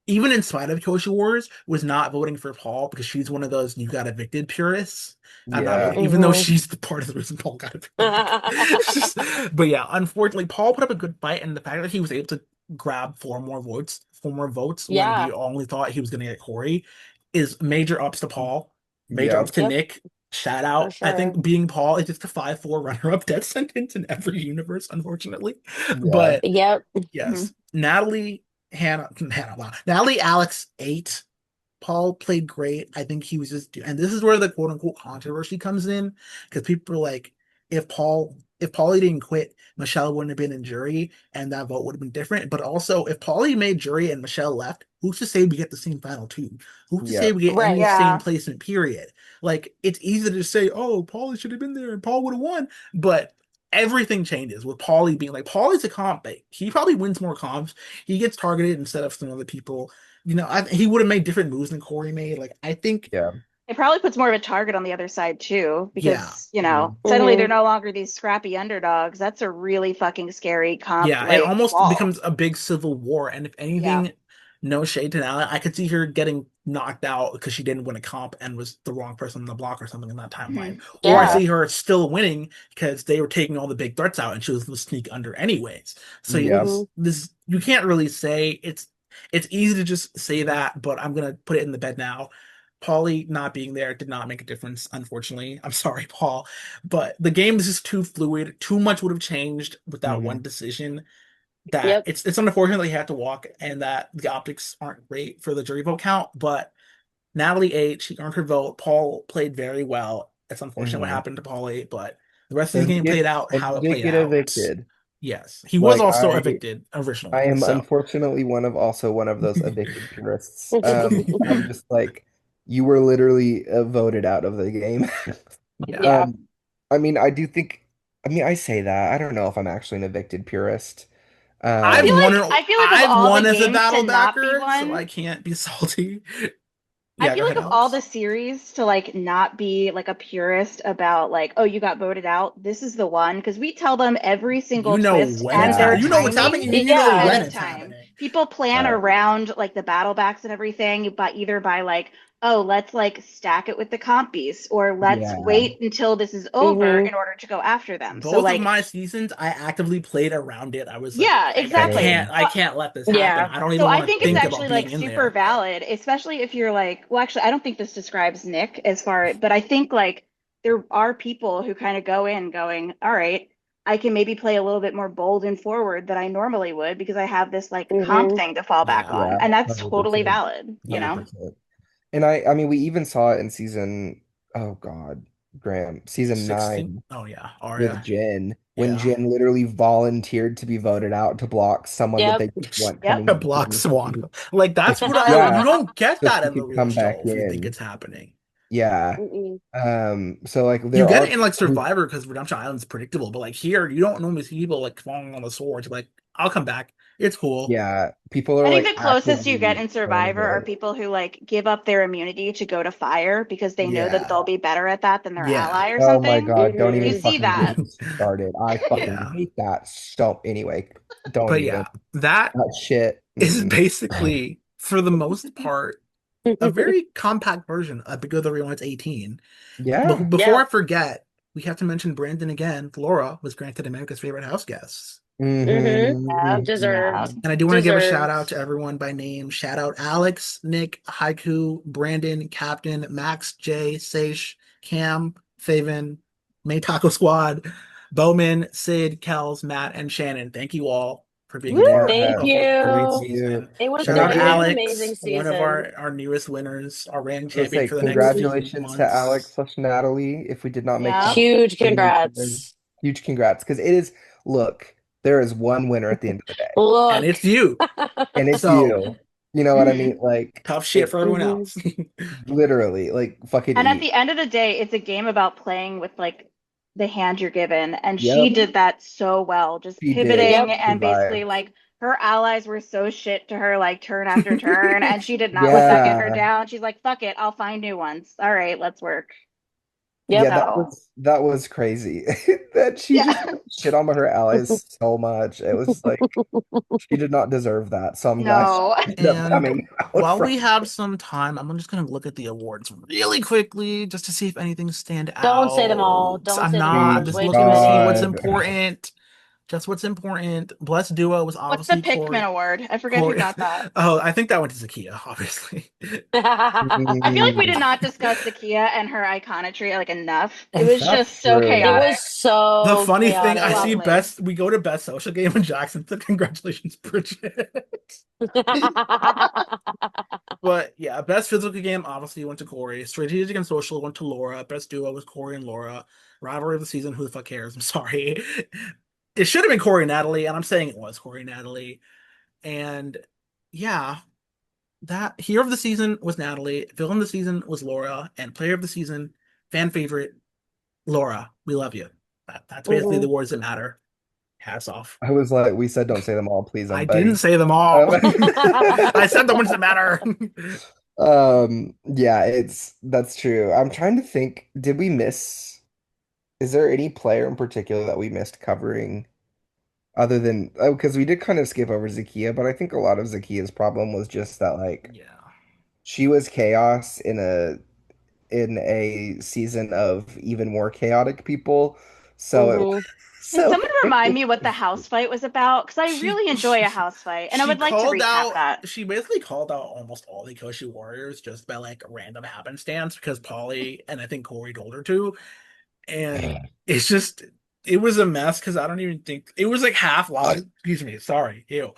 even in spite of Kyoshi Wars, was not voting for Paul because she's one of those you got evicted purists. I'm not Yeah. voting, even though Mhm. she's the part of the reason Paul got evicted. It's just- but yeah, unfortunately, Paul put up a good fight, and the fact that he was able to grab four more votes when we Yeah, only thought he was going to get Corey is major ups to Paul, major ups Yep. to yep, Nick. Shout for out. I sure. think being Paul is just a 5-4 runner-up death sentence in every universe, unfortunately. Yeah. But Yep, yes, Natalie, Hannah, wow. Natalie, Alex, 8. Paul played great. I think he was just, and this is where the quote unquote controversy comes in because people are like, if Paulie didn't quit, Michelle wouldn't have been in jury, and that vote would have been different. But also, if Paulie made jury and Michelle left, who's to say we get the same final two? Who's to say Yep. we get any right. same Yeah. placement? Period. Like it's easy to say, oh, Paulie should have been there and Paul would have won, but everything changes with Paulie being like Paulie's a comp bait. He probably wins more comps. He gets targeted instead of some other people. He would have made different moves than Corey made. Like, I think, Yeah. It probably puts more of a target on the other side too, yeah, because, Mhm. suddenly they're Hmm. no longer these scrappy underdogs. That's a really fucking scary comp yeah, it like almost wall. becomes a big civil war. And if Yeah. anything, no shade to Natalie, I could see her getting knocked out because she didn't win a comp and was the wrong person on the block or something in that timeline. Mhm. Or I Yeah. Yeah. see her still winning because they were taking all the big threats out and she was the sneak under anyways. So Yep. Hmm. this you can't really say it's easy to just say that, but I'm gonna put it in the bed now. Paulie not being there did not make a difference, unfortunately. I'm sorry, Paul, but the game is just too fluid. Too much would have changed with that one Mhm. decision. That Yep. it's unfortunate that he had to walk, and that the optics aren't great for the jury vote count. But Natalie H, she earned her vote. Paul played very well. It's unfortunate what Mhm. happened to Paulie, but the rest of the And he game did played out and how he it did played get out. evicted. Yes, he was Like also evicted I originally. am So unfortunately one of those evicted purists. I'm just like you were literally voted out of the game. yeah. Yeah. Um, I mean, I do think, I mean, I say that. I don't know if I'm actually an evicted purist. I feel Um, I feel like of I've all the won as a games to battle not be backer, so one, I can't be salty. I Yeah, go feel like ahead, of all Alex. the series to like not be like a purist about like, oh, you got voted out. This is the one because we tell them every single You know twist when and it's their yeah. you know what's happening, timing and you know Yeah. ahead when of it's time. happening. People plan Uh, around like the battle backs and everything, but either by like, oh, let's like stack it with the compies, or let's yeah. wait until this is over Hmm. in order to go after them. So Both of like, my seasons, I actively played around it. I was like, yeah, exactly. Same. I can't let this happen. Yeah. I don't So even I want to think it's think about actually like being in super there. valid, especially if you're like, well, actually, I don't think this describes Nick as far, but I think like there are people who kind of go in going, all right, I can maybe play a little bit more bold and forward than I normally would because I have this like comp Hmm. thing to fall back Yeah, on. Yeah. And that's totally 100%. valid, yeah. 100%. And I mean, we even saw it in season, oh God, Graham, season 16. 9 Oh yeah, with Arya. Jin, when Yeah. Jin literally volunteered to be voted out to block someone that Yep. they didn't want Yep. coming A into block swan. tournament. Like that's what I don't. You Yeah, don't get so that she in the could real come back show if you think in. it's happening. Yeah. Mm-mm. So like You there get are it in like people who, Survivor because Redemption Island's predictable, but like here, you don't normally see people like falling on the sword. You're like, I'll come back. It's cool. yeah, people I are think like the closest you get actively in trying to Survivor are vote. people who like give up their immunity to go to fire because they know that Yeah. they'll be better at that than their Yeah. ally or Oh my something. God, don't You even Hmm. see fucking that. get me started. I fucking Yeah. hate that. So anyway, don't But even. yeah, that That shit. is Mm-mm. basically, for the most part, a very compact version of Big Brother Rewind's 18. Yeah. Before I Yep. forget, we have to mention Brandon again. Laura was granted America's Favorite House Guest. Hmm. Yep. Deserved. Mm-hmm. And I do want to give a shout out Deserved. to everyone by name. Shout out Alex, Nick, Haiku, Brandon, Captain, Max, Jay, Seish, Cam, Faven, May Taco Squad, Bowman, Sid, Kels, Matt, and Shannon. Thank you all for being a Woo! part Thank Yeah. of a great you. You. season. It was Shout And I out good. to It was do an amazing Alex, one of season. our newest winners, our reigning let's champion say for the next Mhm. 2 congratulations to Alex months. slash Natalie. If we did not make Yep. that Huge mention, congrats. huge congrats. Because it is, look, there is one winner at the end of the day, And Look. it's you. and it's So you. You know what I mean? Mhm. Like tough shit it for everyone Hmm. else. literally, like fucking And at eat. the end of the day, it's a game about playing with like the hand you're given. And she Yep, did that so well, just she did. pivoting Yep. She and basically survived. like her allies were so shit to her like turn after turn, and she did not let that get her Yeah. down. She's like, fuck it, I'll find new ones. All right, let's work. Yep. Yeah, So that was crazy. That she just yeah. shit on her allies so much. It was like she did not deserve that. So I'm glad she No. ended up And coming out while from we have some time, I'm just gonna look at the awards really quickly just to see if anything stand Don't say them all. out. Don't I'm say them not. all. I'm There's just way too looking to see many. what's God. important. Just what's important. Blessed Duo was What's the obviously Pikmin Corey. award? I forget who Corey. got that. Oh, I think that went to Zakiya, obviously. I feel like we did Mm, not discuss Zakiya and her iconotry like enough. It was that's just so true. It was chaotic. The so funny thing, I see chaotic. Lovely. best. We go to best social game and Jackson said, "Congratulations, Bridget." But yeah, best physical game obviously went to Corey. Strategic and social went to Laura. Best duo was Corey and Laura. Rivalry of the season, who the fuck cares? I'm sorry. It should have been Corey and Natalie, and I'm saying it was Corey and Natalie. And yeah, that hero of the season was Natalie. Villain of the season was Laura, and player of the season, fan favorite, Laura. We love you. That's basically the Mhm. words that matter. Hats off. I was like, we said don't say them all, please. I I'm didn't begging. say them all. Um, I said the ones that matter. yeah, that's true. I'm trying to think, did we miss, is there any player in particular that we missed covering other than, oh, because we did kind of skip over Zakiya, but I think a lot of Zakiya's problem was just that like Yeah. she was chaos in a season of even more chaotic people. So it Mhm. Can so someone remind me what the house fight was about? Because I She really enjoy a house fight, and I she would like to called recap out that. she basically called out almost all the Koshi warriors just by like random happenstance because Polly and I think Corey told her to. And it's just it was a mess because I don't even think it was like half lies. Excuse me, sorry. Ew.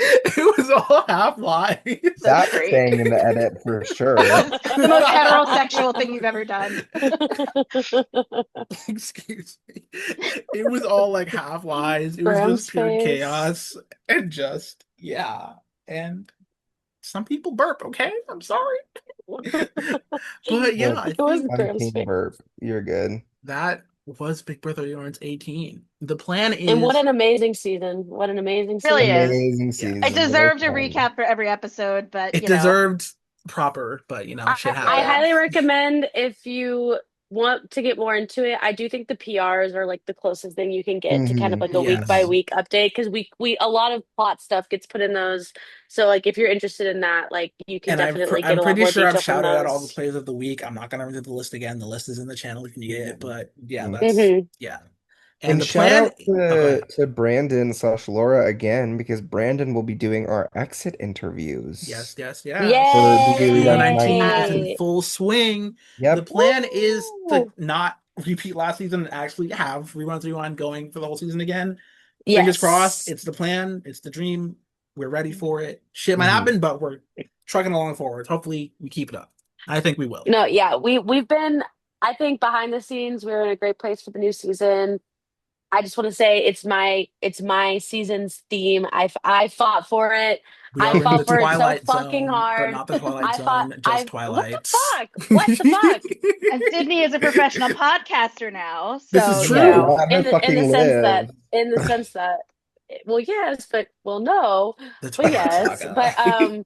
It, it was all half lies. That's that's great. staying in the edit for sure. That's the most heterosexual thing you've ever done. Excuse me. It was all like half lies. It was just Graham's pure face. chaos and just yeah. And some people burp, okay? I'm sorry. But yeah, Look, I It was think I'm Graham's King face. Burp. You're good. that was Big Brother Yarns 18. The plan And what is an amazing season. What an amazing Really season. is. Amazing I yes. season. Really deserved a fun. recap for every episode, but It you know, deserved proper, but shit I yeah. highly happens. recommend if you want to get more into it. I do think the PRs are like the closest thing you can get to kind of Hmm. like a week by Yes. Hmm. week update because we a lot of plot stuff gets put in those. So like if you're interested in that, like you can And definitely get I'm a lot pretty more sure I've detail from shouted out all the those. players of the week. I'm not gonna read the list again. The list is in the channel if you need it. But yeah, that's Hmm. yeah. And And the shout plan. out Oh, go ahead. to Brandon slash Laura again because Brandon will be doing our exit interviews Yes, yes, yes. for BB Season Reruns 19 is 19. in Yay! full swing. The Yep. plan is to Woo! not repeat last season and actually have Reruns Rewind going for the whole season again. Fingers crossed. Yes. It's the plan. It's the dream. We're ready for it. Shit might Hmm. happen, but we're trucking along forward. Hopefully, we keep it up. I think we will. No, yeah, we've been I think behind the scenes we're in a great place for the new season. I just want to say it's my season's theme. I fought for it. We I are in the fought for it so Twilight fucking Zone, but hard. not the Twilight I fought Zone, just I what the Twilights. fuck? What the fuck? And Sydney is a professional podcaster now, This is so you Yeah, true. know, let her In the fucking sense that live. well yes, but well no. The But Twilight yes, Saga.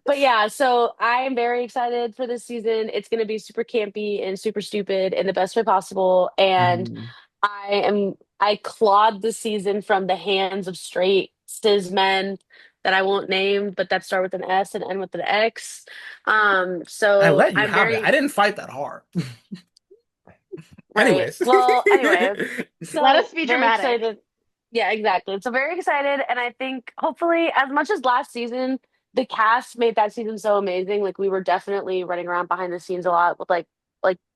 but yeah, so I am very excited for this season. It's going to be super campy and super stupid in the best way possible and Mhm. I clawed the season from the hands of straight cis men that I won't name, but that start with an S and end with an X. I So let you I'm have it. I very didn't fight that hard. right. Anyways. Well, anyway, let us so be very dramatic. excited. Yeah, exactly. So very excited, and I think hopefully, as much as last season, the cast made that season so amazing. Like we were definitely running around behind the scenes a lot with like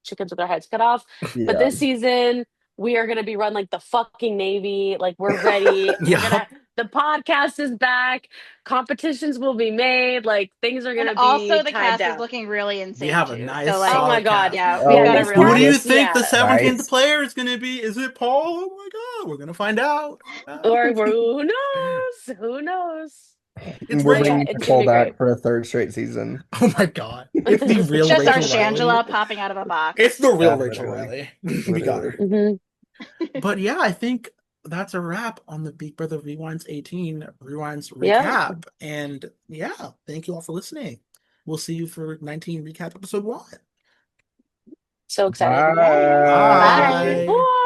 chickens with their heads cut off. But Yeah. this season, we are gonna be run like the fucking Navy. Like we're ready. We're Yeah. gonna. The podcast is back. Competitions will be made. Like things are And gonna be also the tied cast is down. looking really We insane have a too. nice, So like, Oh my solid God. cast. yeah, we've Yeah, got a Oh, this real Who do you cast. this, think the Yeah. 17th right? player is going to be? Is it Paul? Oh my God. We're going to find out. Or who knows? Who knows? It's We're But yeah, bringing Rachel. it's gonna Nicole be great. back for a third straight season. Oh my God. It's the it's real just our Rachel Riley. Shangela popping out of a It's box. the real Rachel Definitely. Riley. We got Literally. her. Hmm. But yeah, I think that's a wrap on the Big Brother Rewinds 18 Rewinds Yep. recap. And yeah, thank you all for listening. We'll see you for 19 recap episode 1. So excited. Bye. Bye. Bye.